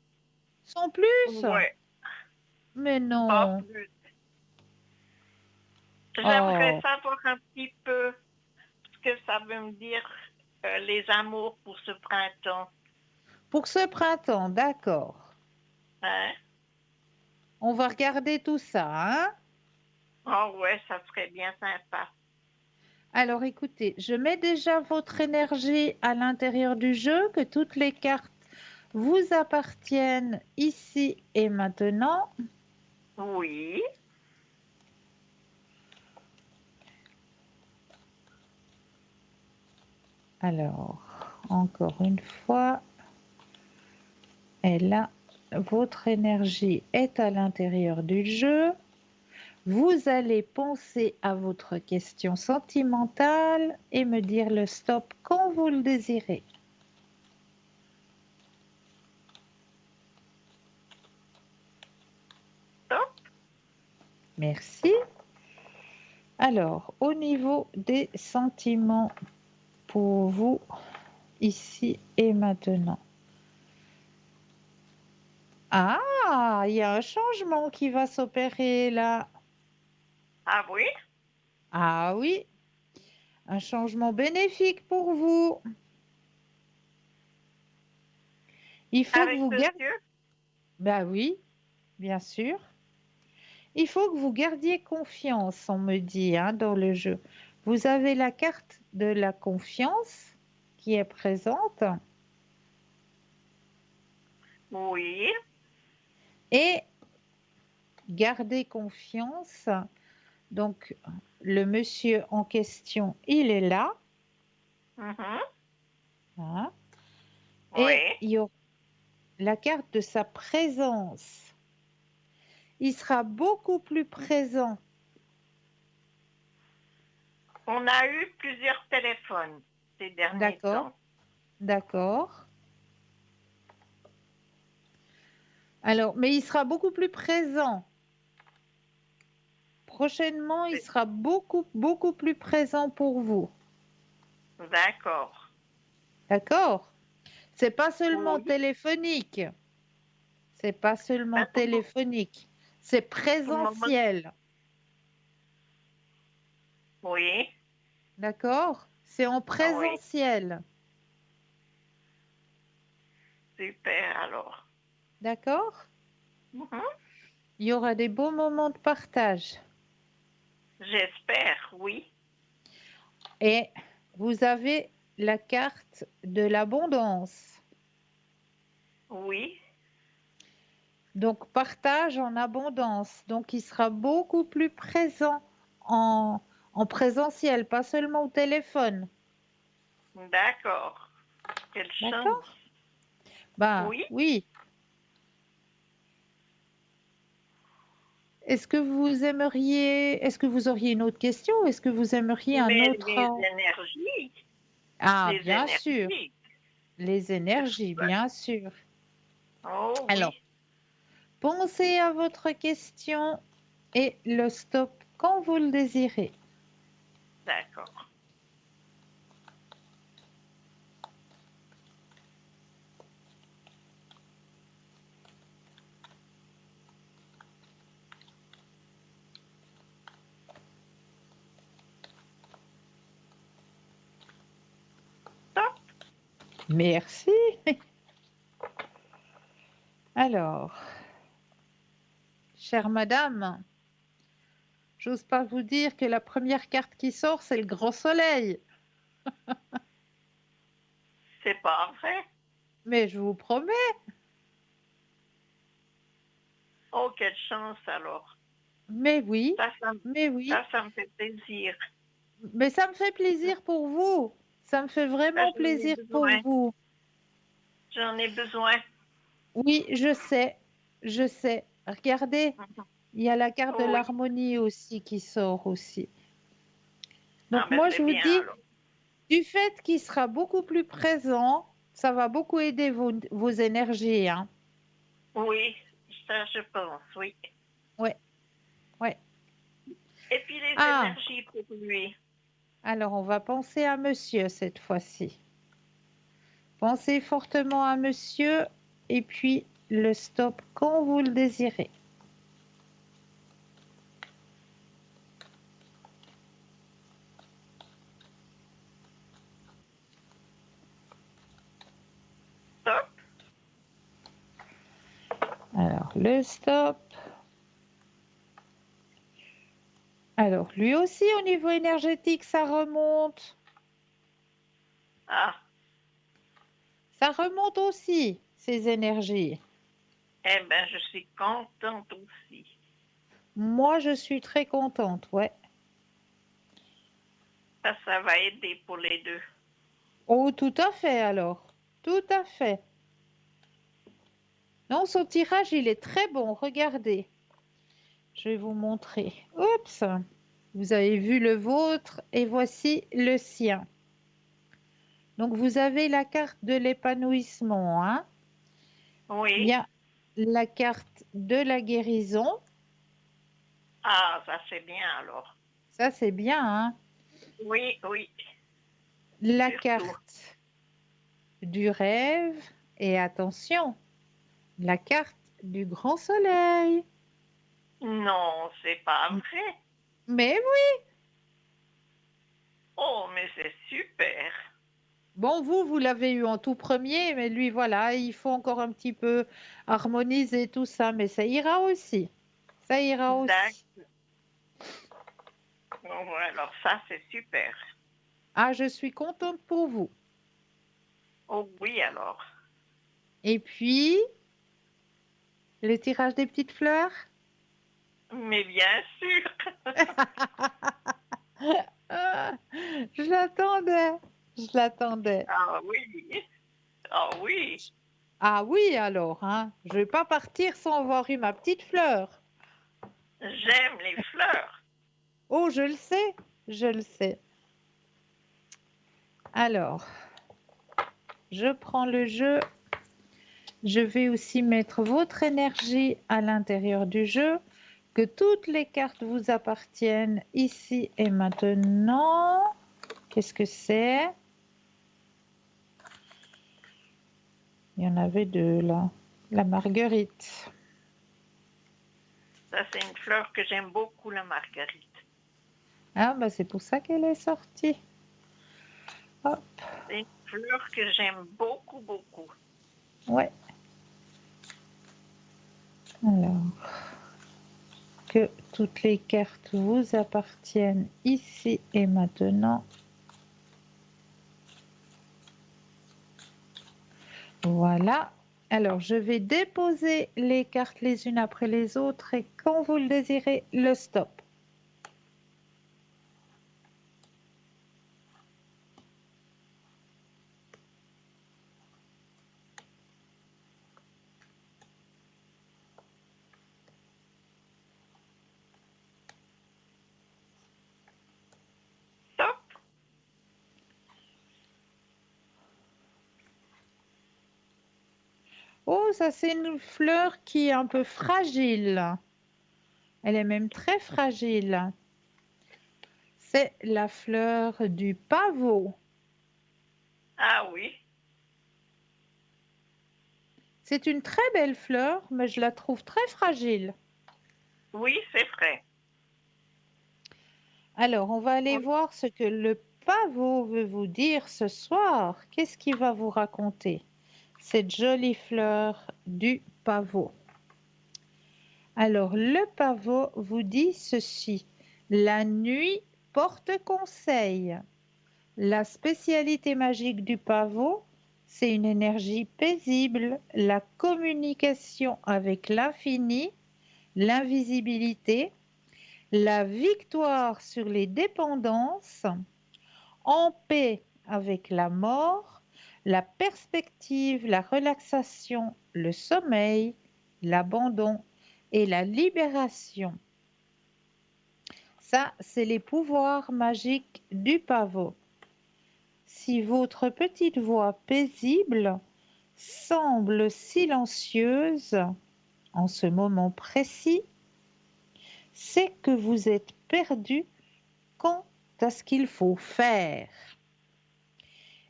Sans plus? Ouais, Mais pas non. plus. J'aimerais Oh, savoir un petit peu ce que ça veut me dire les amours pour ce printemps. pour ce printemps, d'accord. Hein? On va regarder tout ça, hein? Oh ouais, ça serait bien sympa. Alors écoutez, je mets déjà votre énergie à l'intérieur du jeu, que toutes les cartes vous appartiennent ici et maintenant. Oui. Alors, encore une fois, et là, votre énergie est à l'intérieur du jeu. Vous allez penser à votre question sentimentale et me dire le stop quand vous le désirez. Stop. Merci. Alors, au niveau des sentiments pour vous, ici et maintenant. Ah, il y a un changement qui va s'opérer là. Ah oui? Ah oui, un changement bénéfique pour vous. Il faut que Avec vous gardiez... monsieur? Ben oui, bien sûr. Il faut que vous gardiez confiance, on me dit, hein, dans le jeu. Vous avez la carte de la confiance qui est présente Oui. et gardez confiance. Donc, le monsieur en question, il est là. Mhm. Hein, et Oui. il y aura la carte de sa présence. Il sera beaucoup plus présent. On a eu plusieurs téléphones ces derniers D'accord, temps. d'accord. Alors, mais il sera beaucoup plus présent. Prochainement, il sera beaucoup, beaucoup plus présent pour vous. D'accord. D'accord? C'est pas seulement Oui. téléphonique. C'est pas seulement Ben, téléphonique. C'est pour le moment, présentiel. oui. D'accord? C'est en Oui. présentiel. Super alors. D'accord? Mhm. Il y aura des beaux moments de partage. J'espère, oui. Et vous avez la carte de l'abondance. Oui. Donc, partage en abondance. Donc, il sera beaucoup plus présent en, en présentiel, pas seulement au téléphone. D'accord. Quelle chance. D'accord? Ben Oui, oui. Est-ce que vous auriez une autre question? Est-ce que vous aimeriez un mais autre... Ah, les bien sûr, énergies. les énergies, bien sûr. Oh Alors, oui, pensez à votre question et le stop quand vous le désirez. d'accord. Top. Merci. Alors, chère madame, j'ose pas vous dire que la première carte qui sort, c'est le grand soleil. C'est pas vrai. Mais je vous promets, Oh, quelle chance alors. mais oui, Ça, ça, me- mais oui. ça me fait plaisir. Mais ça me fait plaisir pour vous. Ça me fait Ben, vraiment j'en ai plaisir pour besoin. vous. J'en ai besoin. Oui, je sais, je sais. Regardez, Mhm. il y a la carte de Oh oui. l'harmonie aussi qui sort aussi. Ah Donc ben moi, je c'est vous bien dis, alors. du fait qu'il sera beaucoup plus présent, ça va beaucoup aider vos énergies, hein. Oui, ça je pense, oui. Ouais, ouais. Et puis les Ah, énergies pour lui. alors on va penser à monsieur cette fois-ci. Pensez fortement à monsieur et puis le stop quand vous le désirez. Top. Alors, le stop. Alors, lui aussi, au niveau énergétique, ça remonte. Ah, Ça remonte aussi, ces énergies. eh ben je suis contente aussi. Moi, je suis très contente, ouais. Ça va aider pour les deux. Oh, tout à fait, alors. Tout à fait. Non, son tirage, il est très bon. Regardez. Je vais vous montrer. Oups. Vous avez vu le vôtre et voici le sien. Donc, vous avez la carte de l'épanouissement, hein. Il y Oui. a la carte de la guérison. Ah, ça c'est bien alors. Ça, c'est bien, hein. Oui, oui, La surtout. carte du rêve et attention, la carte du grand soleil. Non, c'est pas vrai. Mais oui, Oh, mais c'est super. bon, vous l'avez eu en tout premier, mais lui, voilà, il faut encore un petit peu harmoniser tout ça, mais ça ira aussi. Ça ira aussi. D'accord. Bon, alors ça c'est super. Ah, je suis contente pour vous. Oh oui alors. Et puis, le tirage des petites fleurs. Mais bien sûr. Ah, je l'attendais, je l'attendais. Ah oui. Ah oui. Ah oui, alors, hein, je vais pas partir sans avoir eu ma petite fleur. J'aime les fleurs. Oh, je le sais, je le sais. Alors, je prends le jeu. Je vais aussi mettre votre énergie à l'intérieur du jeu, que toutes les cartes vous appartiennent ici et maintenant. Qu'est-ce que c'est? Il y en avait deux là. La marguerite. Ça c'est une fleur que j'aime beaucoup, la marguerite. Ah, bah c'est pour ça qu'elle est sortie. Hop, C'est une fleur que j'aime beaucoup, beaucoup. ouais. Alors, que toutes les cartes vous appartiennent ici et maintenant. Voilà. Alors, je vais déposer les cartes les unes après les autres et quand vous le désirez, le stop. Stop. Oh, ça c'est une fleur qui est un peu fragile. Elle est même très fragile. C'est la fleur du pavot. Ah oui. C'est une très belle fleur, mais je la trouve très fragile. Oui, c'est vrai. Alors, on va aller Oui. voir ce que le pavot veut vous dire ce soir. Qu'est-ce qu'il va vous raconter, cette jolie fleur du pavot? Alors, le pavot vous dit ceci. La nuit porte conseil. La spécialité magique du pavot, c'est une énergie paisible, la communication avec l'infini, l'invisibilité, la victoire sur les dépendances, en paix avec la mort, la perspective, la relaxation, le sommeil, l'abandon et la libération. Ça, c'est les pouvoirs magiques du pavot. Si votre petite voix paisible semble silencieuse en ce moment précis, c'est que vous êtes perdu quant à ce qu'il faut faire.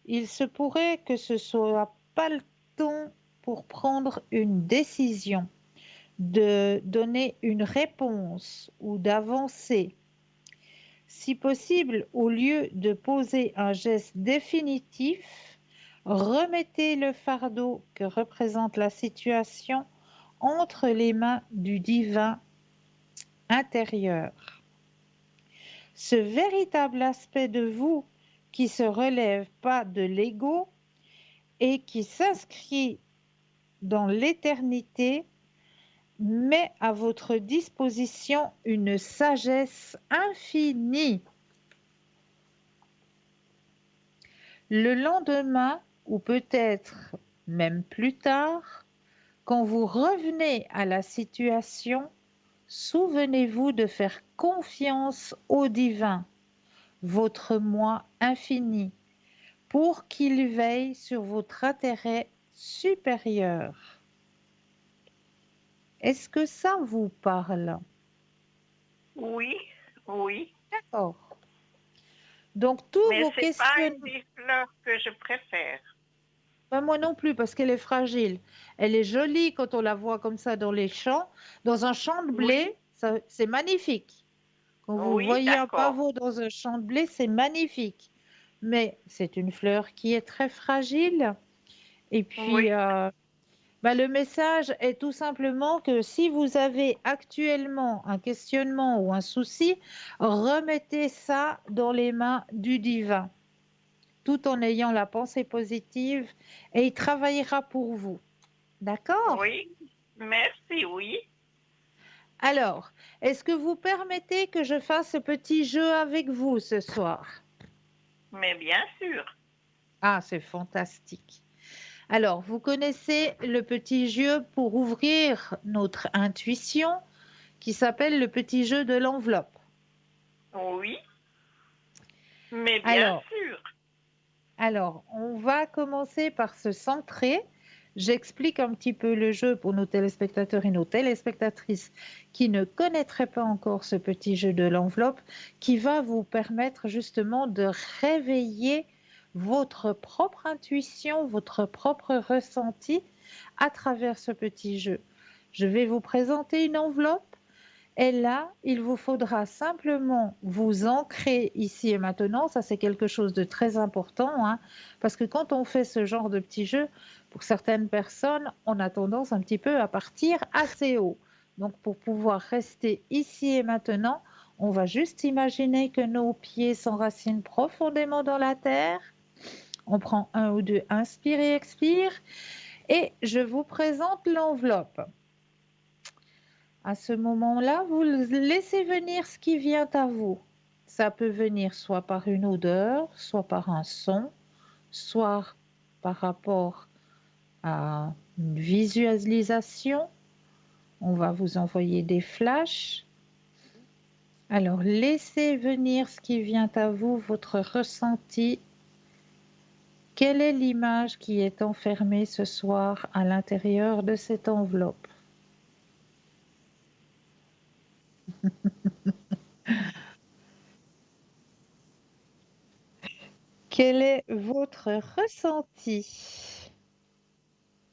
Il se pourrait que ce soit pas le temps pour prendre une décision, de donner une réponse ou d'avancer. Si possible, au lieu de poser un geste définitif, remettez le fardeau que représente la situation entre les mains du divin intérieur. Ce véritable aspect de vous qui se relève pas de l'ego et qui s'inscrit dans l'éternité met à votre disposition une sagesse infinie. Le lendemain, ou peut-être même plus tard, quand vous revenez à la situation, souvenez-vous de faire confiance au divin, votre moi infini, pour qu'il veille sur votre intérêt supérieur. Est-ce que ça vous parle? Oui, oui. D'accord. Donc, tous Mais vos c'est pas une questionnements... des fleurs que je préfère. Ben, moi non plus, parce qu'elle est fragile. Elle est jolie quand on la voit comme ça dans les champs. Dans un champ de blé, c'est magnifique. Quand vous Oui, voyez un d'accord. pavot dans un champ de blé, c'est magnifique. Mais c'est une fleur qui est très fragile. Et puis, Oui, le message est tout simplement que si vous avez actuellement un questionnement ou un souci, remettez ça dans les mains du divin, tout en ayant la pensée positive et il travaillera pour vous. D'accord? oui. Merci, oui. Alors, est-ce que vous permettez que je fasse ce petit jeu avec vous ce soir? Mais bien sûr. Ah, c'est fantastique. Alors, vous connaissez le petit jeu pour ouvrir notre intuition qui s'appelle le petit jeu de l'enveloppe. Oui. Mais bien Alors, sûr. on va commencer par se centrer. J'explique un petit peu le jeu pour nos téléspectateurs et nos téléspectatrices qui ne connaîtraient pas encore ce petit jeu de l'enveloppe qui va vous permettre justement de réveiller votre propre intuition, votre propre ressenti à travers ce petit jeu. Je vais vous présenter une enveloppe. Et là, il vous faudra simplement vous ancrer ici et maintenant. Ça, c'est quelque chose de très important, hein, parce que quand on fait ce genre de petit jeu, pour certaines personnes, on a tendance un petit peu à partir assez haut. Donc, pour pouvoir rester ici et maintenant, on va juste imaginer que nos pieds s'enracinent profondément dans la terre. On prend un ou deux, inspire et expire. Et je vous présente l'enveloppe. À ce moment-là, vous laissez venir ce qui vient à vous. Ça peut venir soit par une odeur, soit par un son, soit par rapport à une visualisation. On va vous envoyer des flashs. Alors, laissez venir ce qui vient à vous, votre ressenti. Quelle est l'image qui est enfermée ce soir à l'intérieur de cette enveloppe? Quel est votre ressenti?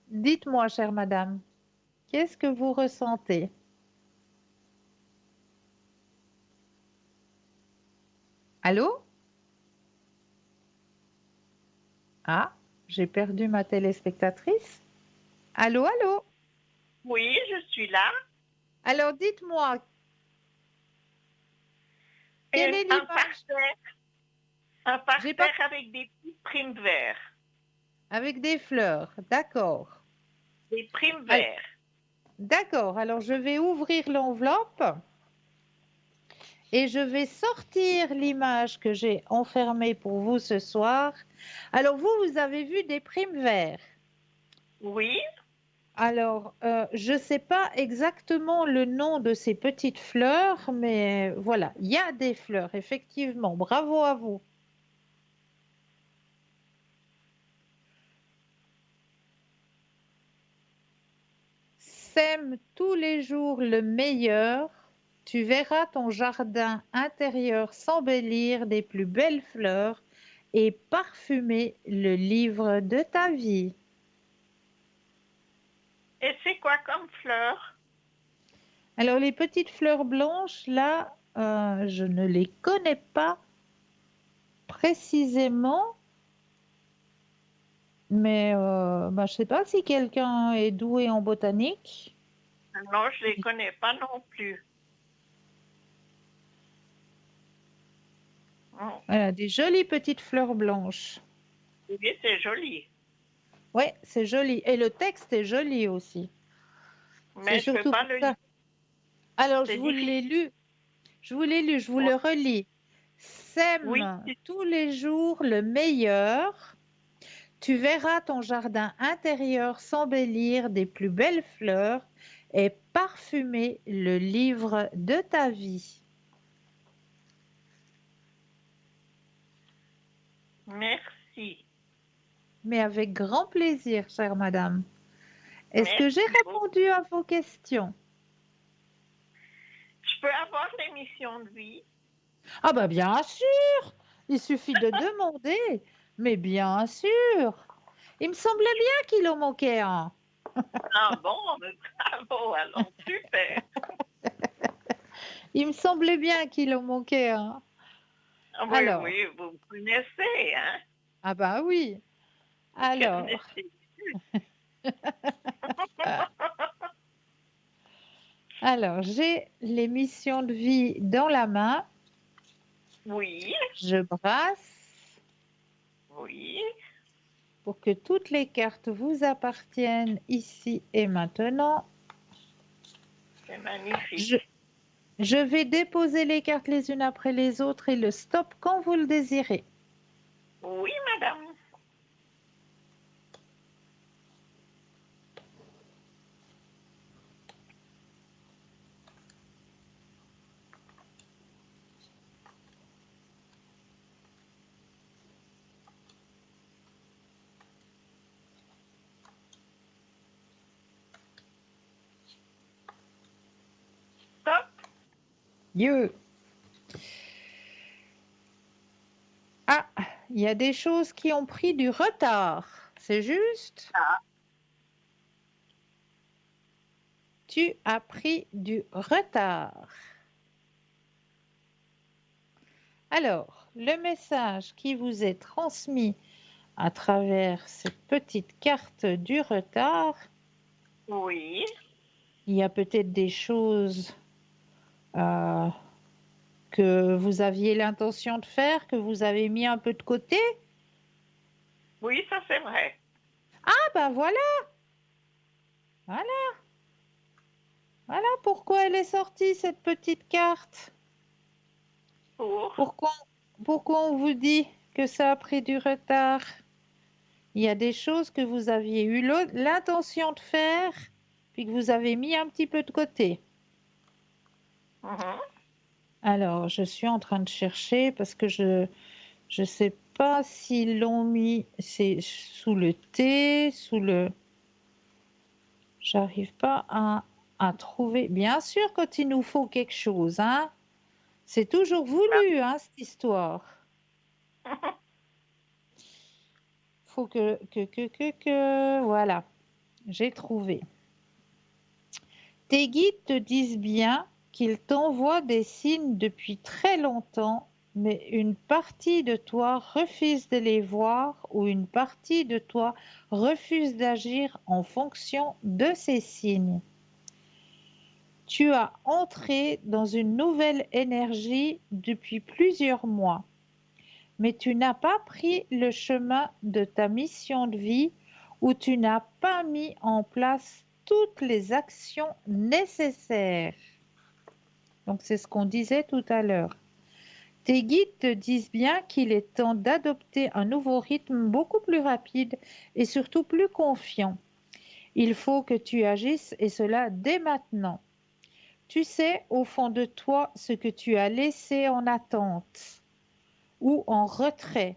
Dites-moi, chère madame, qu'est-ce que vous ressentez? Allô? Ah, j'ai perdu ma téléspectatrice. Allô, allô? Oui, je suis là. Alors, dites-moi, quelle est Un l'image? J'ai pas parterre avec des petits primes verts. avec des fleurs, d'accord. Des primes Al- verts. D'accord, alors je vais ouvrir l'enveloppe et je vais sortir l'image que j'ai enfermée pour vous ce soir. Alors vous, vous avez vu des primes verts. Oui, Alors, je ne sais pas exactement le nom de ces petites fleurs, mais voilà, il y a des fleurs, effectivement. Bravo à vous. Sème tous les jours le meilleur. Tu verras ton jardin intérieur s'embellir des plus belles fleurs et parfumer le livre de ta vie. et c'est quoi comme fleur? Alors, les petites fleurs blanches, là, je ne les connais pas précisément, mais je ne sais pas si quelqu'un est doué en botanique. Non, je les connais pas non plus. Oh, Voilà, des jolies petites fleurs blanches. oui, c'est joli. Oui, c'est joli. Et le texte est joli aussi. C'est Mais je peux surtout pas pour le ça. lire. Alors, C'est difficile. je vous le relis. Oui, Sème tous les jours le meilleur. Tu verras ton jardin intérieur s'embellir des plus belles fleurs et parfumer le livre de ta vie. merci. Mais avec grand plaisir, chère madame. Est-ce que Merci j'ai beaucoup. répondu à vos questions? Je peux avoir l'émission de vie? Ah bah bien sûr, il suffit de demander, mais bien sûr. Il me semblait bien qu'il en manquait un. Ah bon, mais bravo, alors super. Il me semblait bien qu'il en manquait un. Ah oui, Alors, oui, vous connaissez, hein? ah bah oui. Vous Alors, connaissez. alors j'ai l'émission de vie dans la main. Oui, Je brasse oui, pour que toutes les cartes vous appartiennent ici et maintenant. c'est magnifique. Je, je vais déposer les cartes les unes après les autres et le stop quand vous le désirez. Oui, madame. Stop. Dieu. Ah, il y a des choses qui ont pris du retard. C'est juste? Ah, Tu as pris du retard. Alors, le message qui vous est transmis à travers cette petite carte du retard, oui, il y a peut-être des choses euh, que vous aviez l'intention de faire, que vous avez mis un peu de côté. oui, ça c'est vrai. Ah ben voilà, Voilà, voilà pourquoi elle est sortie, cette petite carte. Pour. Pourquoi on vous dit que ça a pris du retard? Il y a des choses que vous aviez eu l'intention de faire, puis que vous avez mis un petit peu de côté. Mhm. Alors, je suis en train de chercher parce que je sais pas s'ils l'ont mis c'est sous le T, sous le... J'arrive pas à trouver. Bien sûr, quand il nous faut quelque chose, hein, c'est toujours voulu, hein, cette histoire. Faut voilà, j'ai trouvé. Tes guides te disent bien qu'ils t'envoient des signes depuis très longtemps, mais une partie de toi refuse de les voir ou une partie de toi refuse d'agir en fonction de ces signes. Tu as entré dans une nouvelle énergie depuis plusieurs mois, mais tu n'as pas pris le chemin de ta mission de vie ou tu n'as pas mis en place toutes les actions nécessaires. Donc c'est ce qu'on disait tout à l'heure. Tes guides te disent bien qu'il est temps d'adopter un nouveau rythme beaucoup plus rapide et surtout plus confiant. Il faut que tu agisses et cela dès maintenant. Tu sais au fond de toi ce que tu as laissé en attente ou en retrait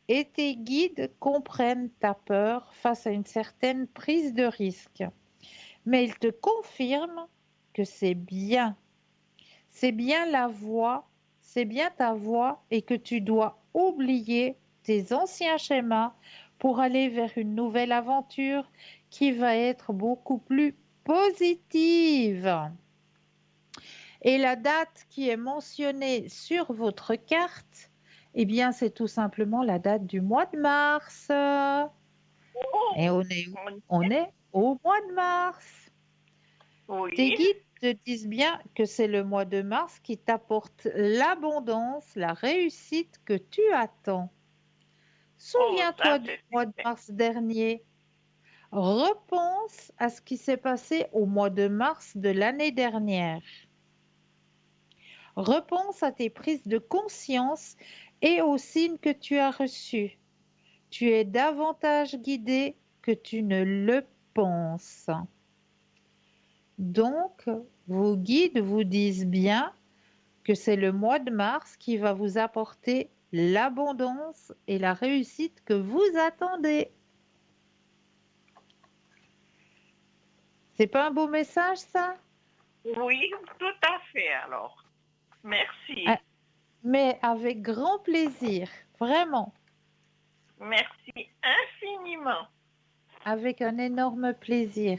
et tes guides comprennent ta peur face à une certaine prise de risque. Mais ils te confirment que c'est bien la voie, c'est bien ta voie et que tu dois oublier tes anciens schémas pour aller vers une nouvelle aventure qui va être beaucoup plus positive. Et la date qui est mentionnée sur votre carte, eh bien, c'est tout simplement la date du mois de mars. Et Oh, on est au mois de mars. Tes oui. guides te disent bien que c'est le mois de mars qui t'apporte l'abondance, la réussite que tu attends. Oh, ça Souviens-toi du c'est mois de super. mars dernier. Repense à ce qui s'est passé au mois de mars de l'année dernière. Repense à tes prises de conscience et aux signes que tu as reçus. Tu es davantage guidé que tu ne le penses. Donc, vos guides vous disent bien que c'est le mois de mars qui va vous apporter l'abondance et la réussite que vous attendez. C'est pas un beau message, ça? Oui, tout à fait alors. Merci. Ah, mais avec grand plaisir, vraiment, Merci infiniment. avec un énorme plaisir.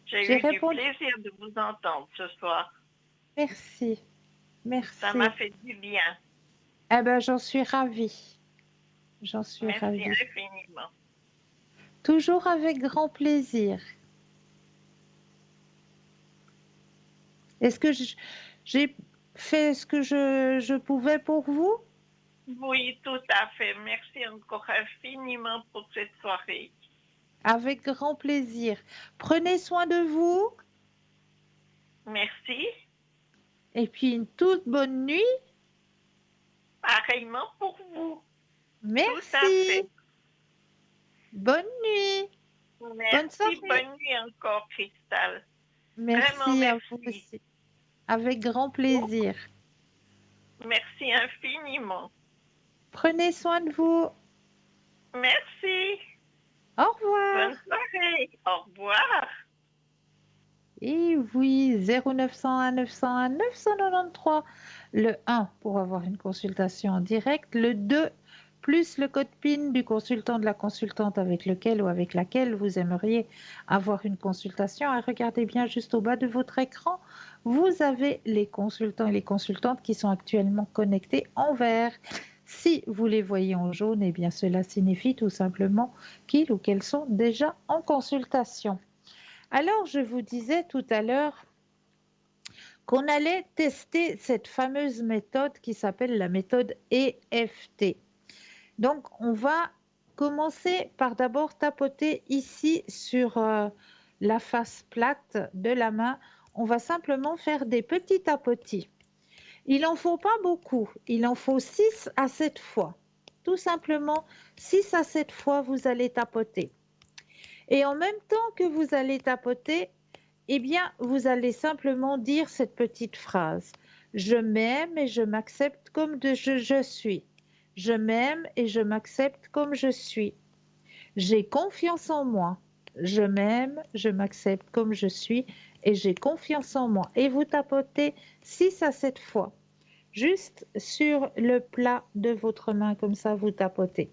J'ai J'ai eu du répondu. plaisir de vous entendre ce soir. Merci, Ça m'a merci. fait du bien. Eh ben, j'en suis ravie. J'en suis Merci ravie. infiniment. Toujours avec grand plaisir. Est-ce que j'ai fait ce que je pouvais pour vous? Oui, tout à fait. Merci encore infiniment pour cette soirée. Avec grand plaisir. Prenez soin de vous Merci. et puis une toute bonne nuit. Pareillement pour vous. Tout à Merci. fait. Bonne nuit. Bonne Merci. soirée. Bonne nuit encore, Cristal. Vraiment Merci à vous merci. aussi. Avec grand plaisir. Merci infiniment. Prenez soin de vous. Merci. Au revoir. Bonne soirée. Au revoir. Et oui, 0901 901 993. Le 1 pour avoir une consultation en direct. Le 2 plus le code PIN du consultant, de la consultante avec lequel ou avec laquelle vous aimeriez avoir une consultation. Et regardez bien juste au bas de votre écran, vous avez les consultants et les consultantes qui sont actuellement connectés en vert. Si vous les voyez en jaune, eh bien cela signifie tout simplement qu'ils ou qu'elles sont déjà en consultation. Alors, je vous disais tout à l'heure qu'on allait tester cette fameuse méthode qui s'appelle la méthode EFT. Donc, on va commencez par d'abord tapoter ici sur la face plate de la main. On va simplement faire des petits tapotis. Il n'en faut pas beaucoup, il en faut 6 à 7 fois. Tout simplement, 6 à 7 fois, vous allez tapoter. Et en même temps que vous allez tapoter, eh bien, vous allez simplement dire cette petite phrase. Je m'aime et je m'accepte comme je suis. Je m'aime et je m'accepte comme je suis. J'ai confiance en moi. Je m'aime, je m'accepte comme je suis et j'ai confiance en moi. Et vous tapotez 6 à 7 fois. Juste sur le plat de votre main, comme ça, vous tapotez.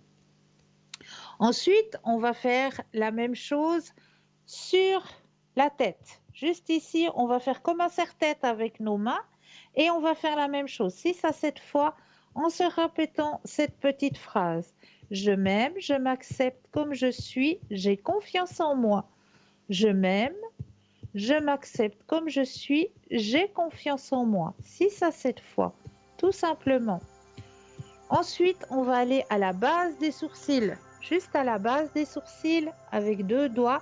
Ensuite, on va faire la même chose sur la tête. Juste ici, on va faire comme un serre-tête avec nos mains et on va faire la même chose 6 à 7 fois en se répétant cette petite phrase. Je m'aime, je m'accepte comme je suis, j'ai confiance en moi. Je m'aime, je m'accepte comme je suis, j'ai confiance en moi. 6 à 7 fois, tout simplement. Ensuite, on va aller à la base des sourcils, juste à la base des sourcils avec 2 doigts.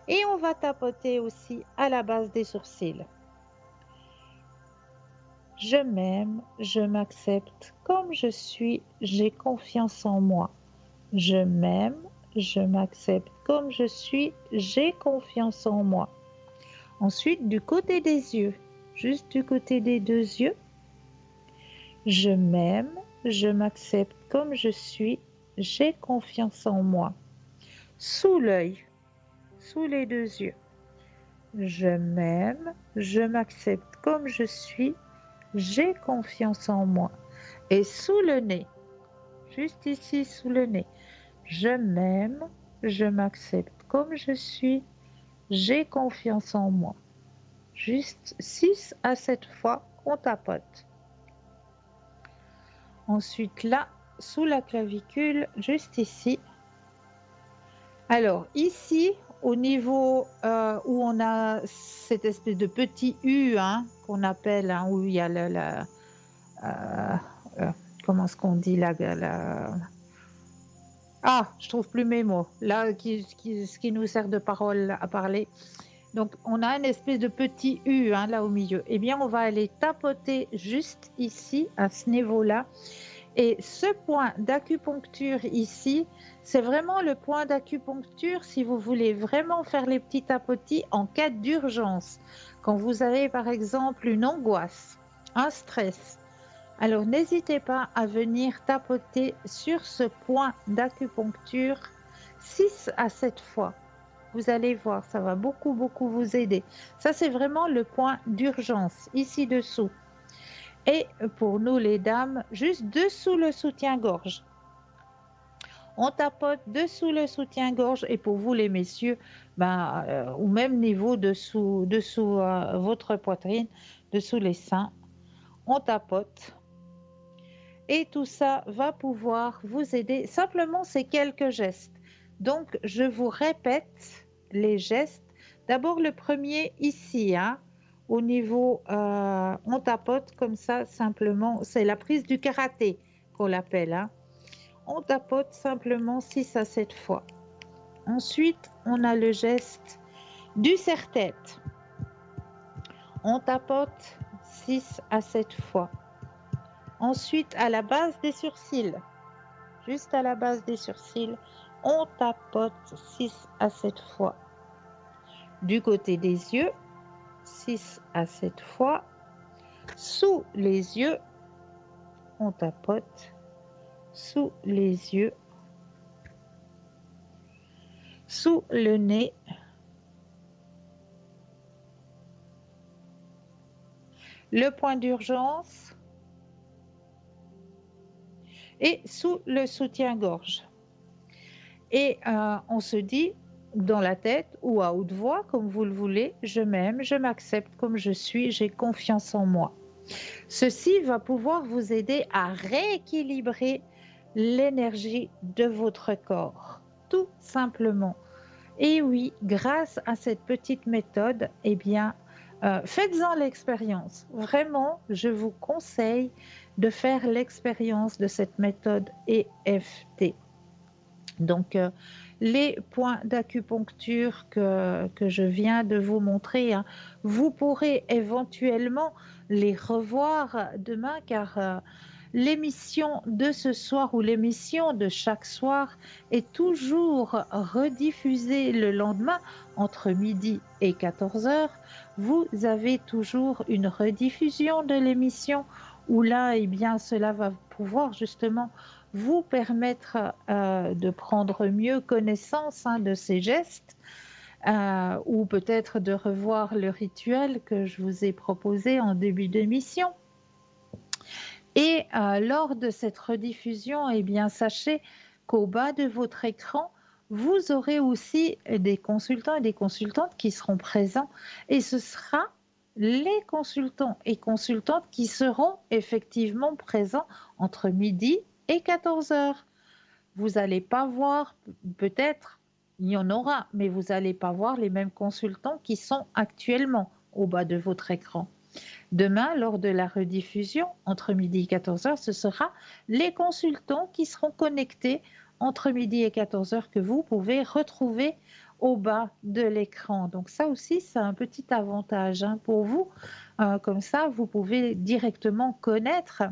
Et on va tapoter aussi à la base des sourcils. Je m'aime, je m'accepte comme je suis, j'ai confiance en moi. Je m'aime, je m'accepte comme je suis, j'ai confiance en moi. Ensuite, du côté des yeux, juste du côté des 2 yeux. Je m'aime, je m'accepte comme je suis, j'ai confiance en moi. Sous l'œil, sous les 2 yeux. Je m'aime, je m'accepte comme je suis, j'ai confiance en moi. Et sous le nez, juste ici sous le nez. Je m'aime, je m'accepte comme je suis, j'ai confiance en moi. Juste 6 à 7 fois, on tapote. Ensuite là, sous la clavicule, juste ici. Alors ici, au niveau où on a cette espèce de petit U qu'on appelle, où il y a comment est-ce qu'on dit je trouve plus mes mots, là, ce qui nous sert de parole à parler. Donc, on a une espèce de petit U là au milieu. Eh bien, on va aller tapoter juste ici, à ce niveau-là. Et ce point d'acupuncture ici, c'est vraiment le point d'acupuncture si vous voulez vraiment faire les petits tapotis en cas d'urgence. Quand vous avez par exemple une angoisse, un stress, alors n'hésitez pas à venir tapoter sur ce point d'acupuncture 6 à 7 fois. Vous allez voir, ça va beaucoup vous aider. Ça, c'est vraiment le point d'urgence, ici dessous. Et pour nous les dames, juste dessous le soutien-gorge. On tapote dessous le soutien-gorge et pour vous les messieurs, au même niveau dessous votre poitrine, dessous les seins, on tapote. Et tout ça va pouvoir vous aider. Simplement, c'est quelques gestes. Donc, je vous répète les gestes. D'abord, le premier ici, au niveau, on tapote comme ça, simplement. C'est la prise du karaté qu'on l'appelle. On tapote simplement 6 à 7 fois. Ensuite, on a le geste du serre-tête. On tapote 6 à 7 fois. Ensuite, à la base des sourcils, juste à la base des sourcils, on tapote 6 à 7 fois. Du côté des yeux, 6 à 7 fois. Sous les yeux, on tapote. Sous les yeux. Sous le nez. Le point d'urgence. Et sous le soutien-gorge. Et on se dit dans la tête ou à haute voix, comme vous le voulez, je m'aime, je m'accepte comme je suis, j'ai confiance en moi. Ceci va pouvoir vous aider à rééquilibrer l'énergie de votre corps, tout simplement. Et oui, grâce à cette petite méthode, eh bien, faites-en l'expérience. Vraiment, je vous conseille de faire l'expérience de cette méthode EFT. Donc, les points d'acupuncture que je viens de vous montrer, hein, vous pourrez éventuellement les revoir demain car l'émission de ce soir ou l'émission de chaque soir est toujours rediffusée le lendemain entre midi et 14 heures. Vous avez toujours une rediffusion de l'émission où là, eh bien, cela va pouvoir justement vous permettre de prendre mieux connaissance de ces gestes ou peut-être de revoir le rituel que je vous ai proposé en début d'émission. Et lors de cette rediffusion, eh bien, sachez qu'au bas de votre écran, vous aurez aussi des consultants et des consultantes qui seront présents et ce sera les consultants et consultantes qui seront effectivement présents entre midi et 14 heures. Vous n'allez pas voir, peut-être, il y en aura, mais vous n'allez pas voir les mêmes consultants qui sont actuellement au bas de votre écran. Demain, lors de la rediffusion, entre midi et 14 heures, ce sera les consultants qui seront connectés entre midi et 14 heures que vous pouvez retrouver au bas de l'écran. Donc ça aussi, c'est un petit avantage pour vous. Comme ça, vous pouvez directement connaître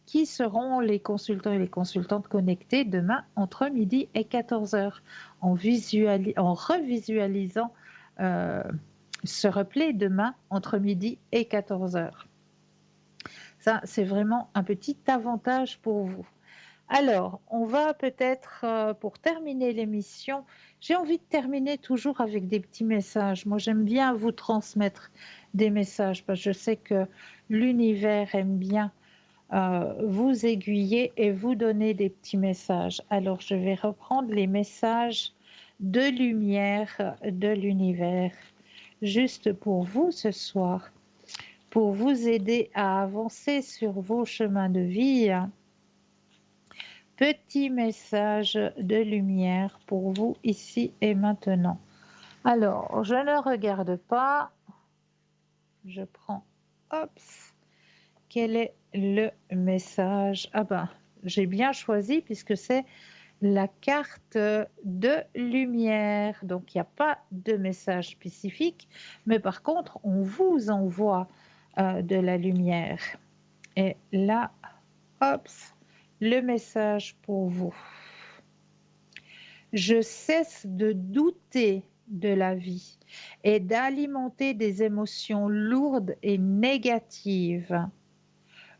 qui seront les consultants et les consultantes connectés demain entre midi et 14 heures en revisualisant ce replay demain entre midi et 14 heures. Ça, c'est vraiment un petit avantage pour vous. Alors, on va peut-être, pour terminer l'émission, j'ai envie de terminer toujours avec des petits messages. Moi, j'aime bien vous transmettre des messages parce que je sais que l'univers aime bien vous aiguiller et vous donner des petits messages. Alors, je vais reprendre les messages de lumière de l'univers juste pour vous ce soir, pour vous aider à avancer sur vos chemins de vie. Petit message de lumière pour vous ici et maintenant. Alors, je ne regarde pas. Je prends, hop, quel est le message? Ah ben, j'ai bien choisi puisque c'est la carte de lumière. Donc, il n'y a pas de message spécifique, mais par contre, on vous envoie de la lumière. Et là, hop, le message pour vous. Je cesse de douter de la vie et d'alimenter des émotions lourdes et négatives.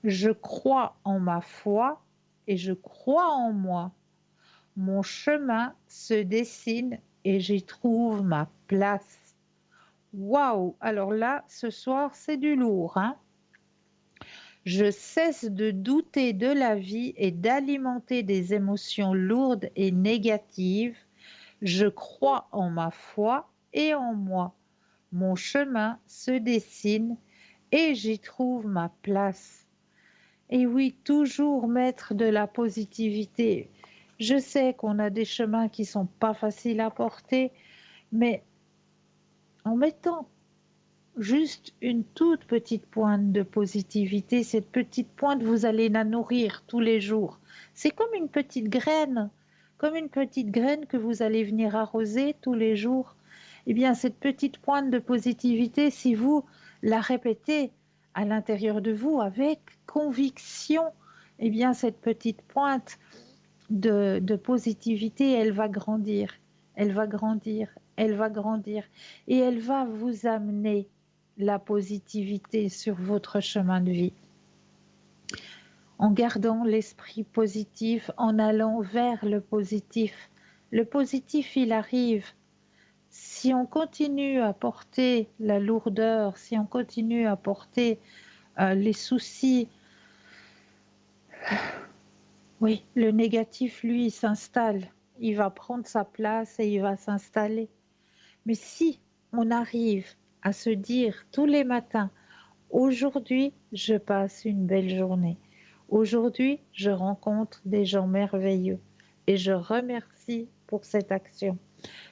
Je crois en ma foi et je crois en moi. Mon chemin se dessine et j'y trouve ma place. Waouh! Alors là, ce soir, c'est du lourd, hein? Je cesse de douter de la vie et d'alimenter des émotions lourdes et négatives. Je crois en ma foi et en moi. Mon chemin se dessine et j'y trouve ma place. Et oui, toujours mettre de la positivité. Je sais qu'on a des chemins qui sont pas faciles à porter, mais en mettant juste une toute petite pointe de positivité, cette petite pointe, vous allez la nourrir tous les jours. C'est comme une petite graine que vous allez venir arroser tous les jours. Eh bien, cette petite pointe de positivité, si vous la répétez à l'intérieur de vous avec conviction, eh bien, cette petite pointe de positivité, elle va grandir, elle va grandir, elle va grandir et elle va vous amener la positivité sur votre chemin de vie. En gardant l'esprit positif, en allant vers le positif. Le positif, il arrive. Si on continue à porter la lourdeur, si on continue à porter les soucis, oui, le négatif, lui, il s'installe. Il va prendre sa place et il va s'installer. Mais si on arrive à se dire tous les matins, aujourd'hui, je passe une belle journée. Aujourd'hui, je rencontre des gens merveilleux et je remercie pour cette action.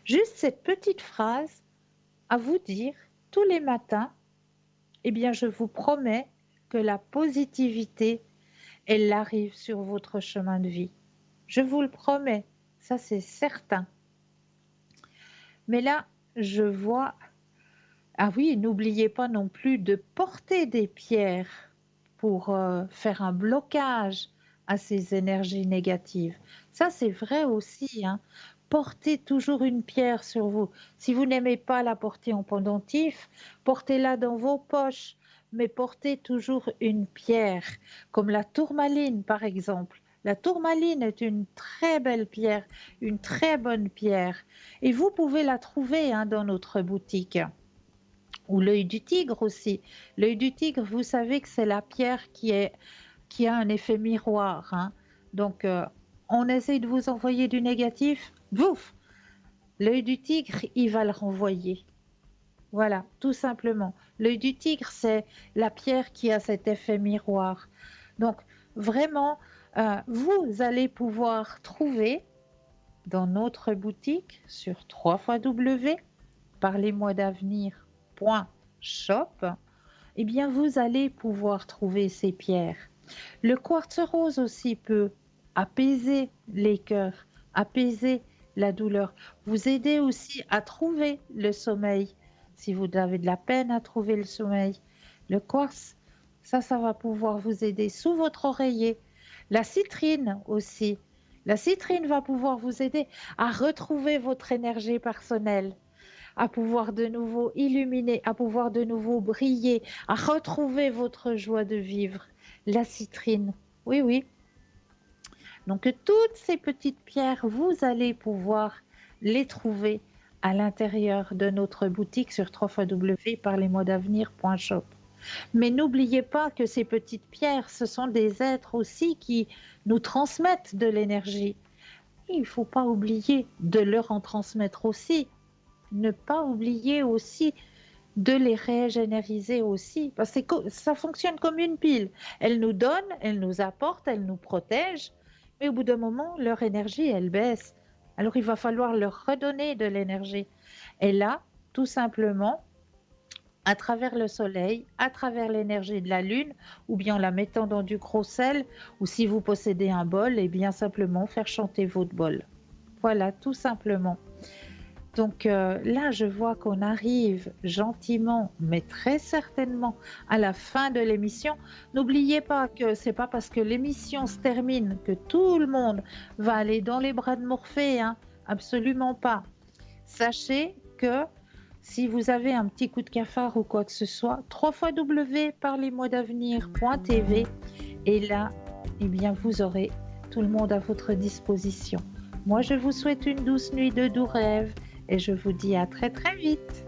Juste cette petite phrase à vous dire tous les matins, eh bien, je vous promets que la positivité, elle arrive sur votre chemin de vie. Je vous le promets, ça c'est certain. Mais là, je vois... Ah oui, n'oubliez pas non plus de porter des pierres pour faire un blocage à ces énergies négatives. Ça, c'est vrai aussi, hein. Portez toujours une pierre sur vous. Si vous n'aimez pas la porter en pendentif, portez-la dans vos poches, mais portez toujours une pierre, comme la tourmaline par exemple. La tourmaline est une très belle pierre, une très bonne pierre. Et vous pouvez la trouver hein, dans notre boutique. Ou l'œil du tigre aussi. L'œil du tigre, vous savez que c'est la pierre qui a un effet miroir. Hein. Donc, on essaye de vous envoyer du négatif, bouf, l'œil du tigre, il va le renvoyer. Voilà, tout simplement. L'œil du tigre, c'est la pierre qui a cet effet miroir. Donc, vraiment, vous allez pouvoir trouver dans notre boutique sur www.parlez-moi-d'avenir.shop, eh bien, vous allez pouvoir trouver ces pierres. Le quartz rose aussi peut apaiser les cœurs, apaiser la douleur, vous aider aussi à trouver le sommeil. Si vous avez de la peine à trouver le sommeil, le quartz, ça va pouvoir vous aider sous votre oreiller. La citrine aussi. La citrine va pouvoir vous aider à retrouver votre énergie personnelle, à pouvoir de nouveau illuminer, à pouvoir de nouveau briller, à retrouver votre joie de vivre. La citrine, oui, oui. Donc toutes ces petites pierres, vous allez pouvoir les trouver à l'intérieur de notre boutique sur www.parlez-moi-d'avenir.shop. Mais n'oubliez pas que ces petites pierres, ce sont des êtres aussi qui nous transmettent de l'énergie. Il ne faut pas oublier de leur en transmettre aussi. Ne pas oublier aussi de les régénériser aussi. Parce que ça fonctionne comme une pile. Elles nous donnent, elles nous apportent, elles nous protègent. Mais au bout d'un moment, leur énergie, elle baisse. Alors il va falloir leur redonner de l'énergie. Et là, tout simplement, à travers le soleil, à travers l'énergie de la lune, ou bien en la mettant dans du gros sel, ou si vous possédez un bol, et bien simplement faire chanter votre bol. Voilà, tout simplement. Donc là, je vois qu'on arrive gentiment, mais très certainement à la fin de l'émission. N'oubliez pas que c'est pas parce que l'émission se termine que tout le monde va aller dans les bras de Morphée, hein. Absolument pas. Sachez que si vous avez un petit coup de cafard ou quoi que ce soit, www.parlez-moi-d'avenir.tv et là, eh bien, vous aurez tout le monde à votre disposition. Moi, je vous souhaite une douce nuit de doux rêves et je vous dis à très très vite.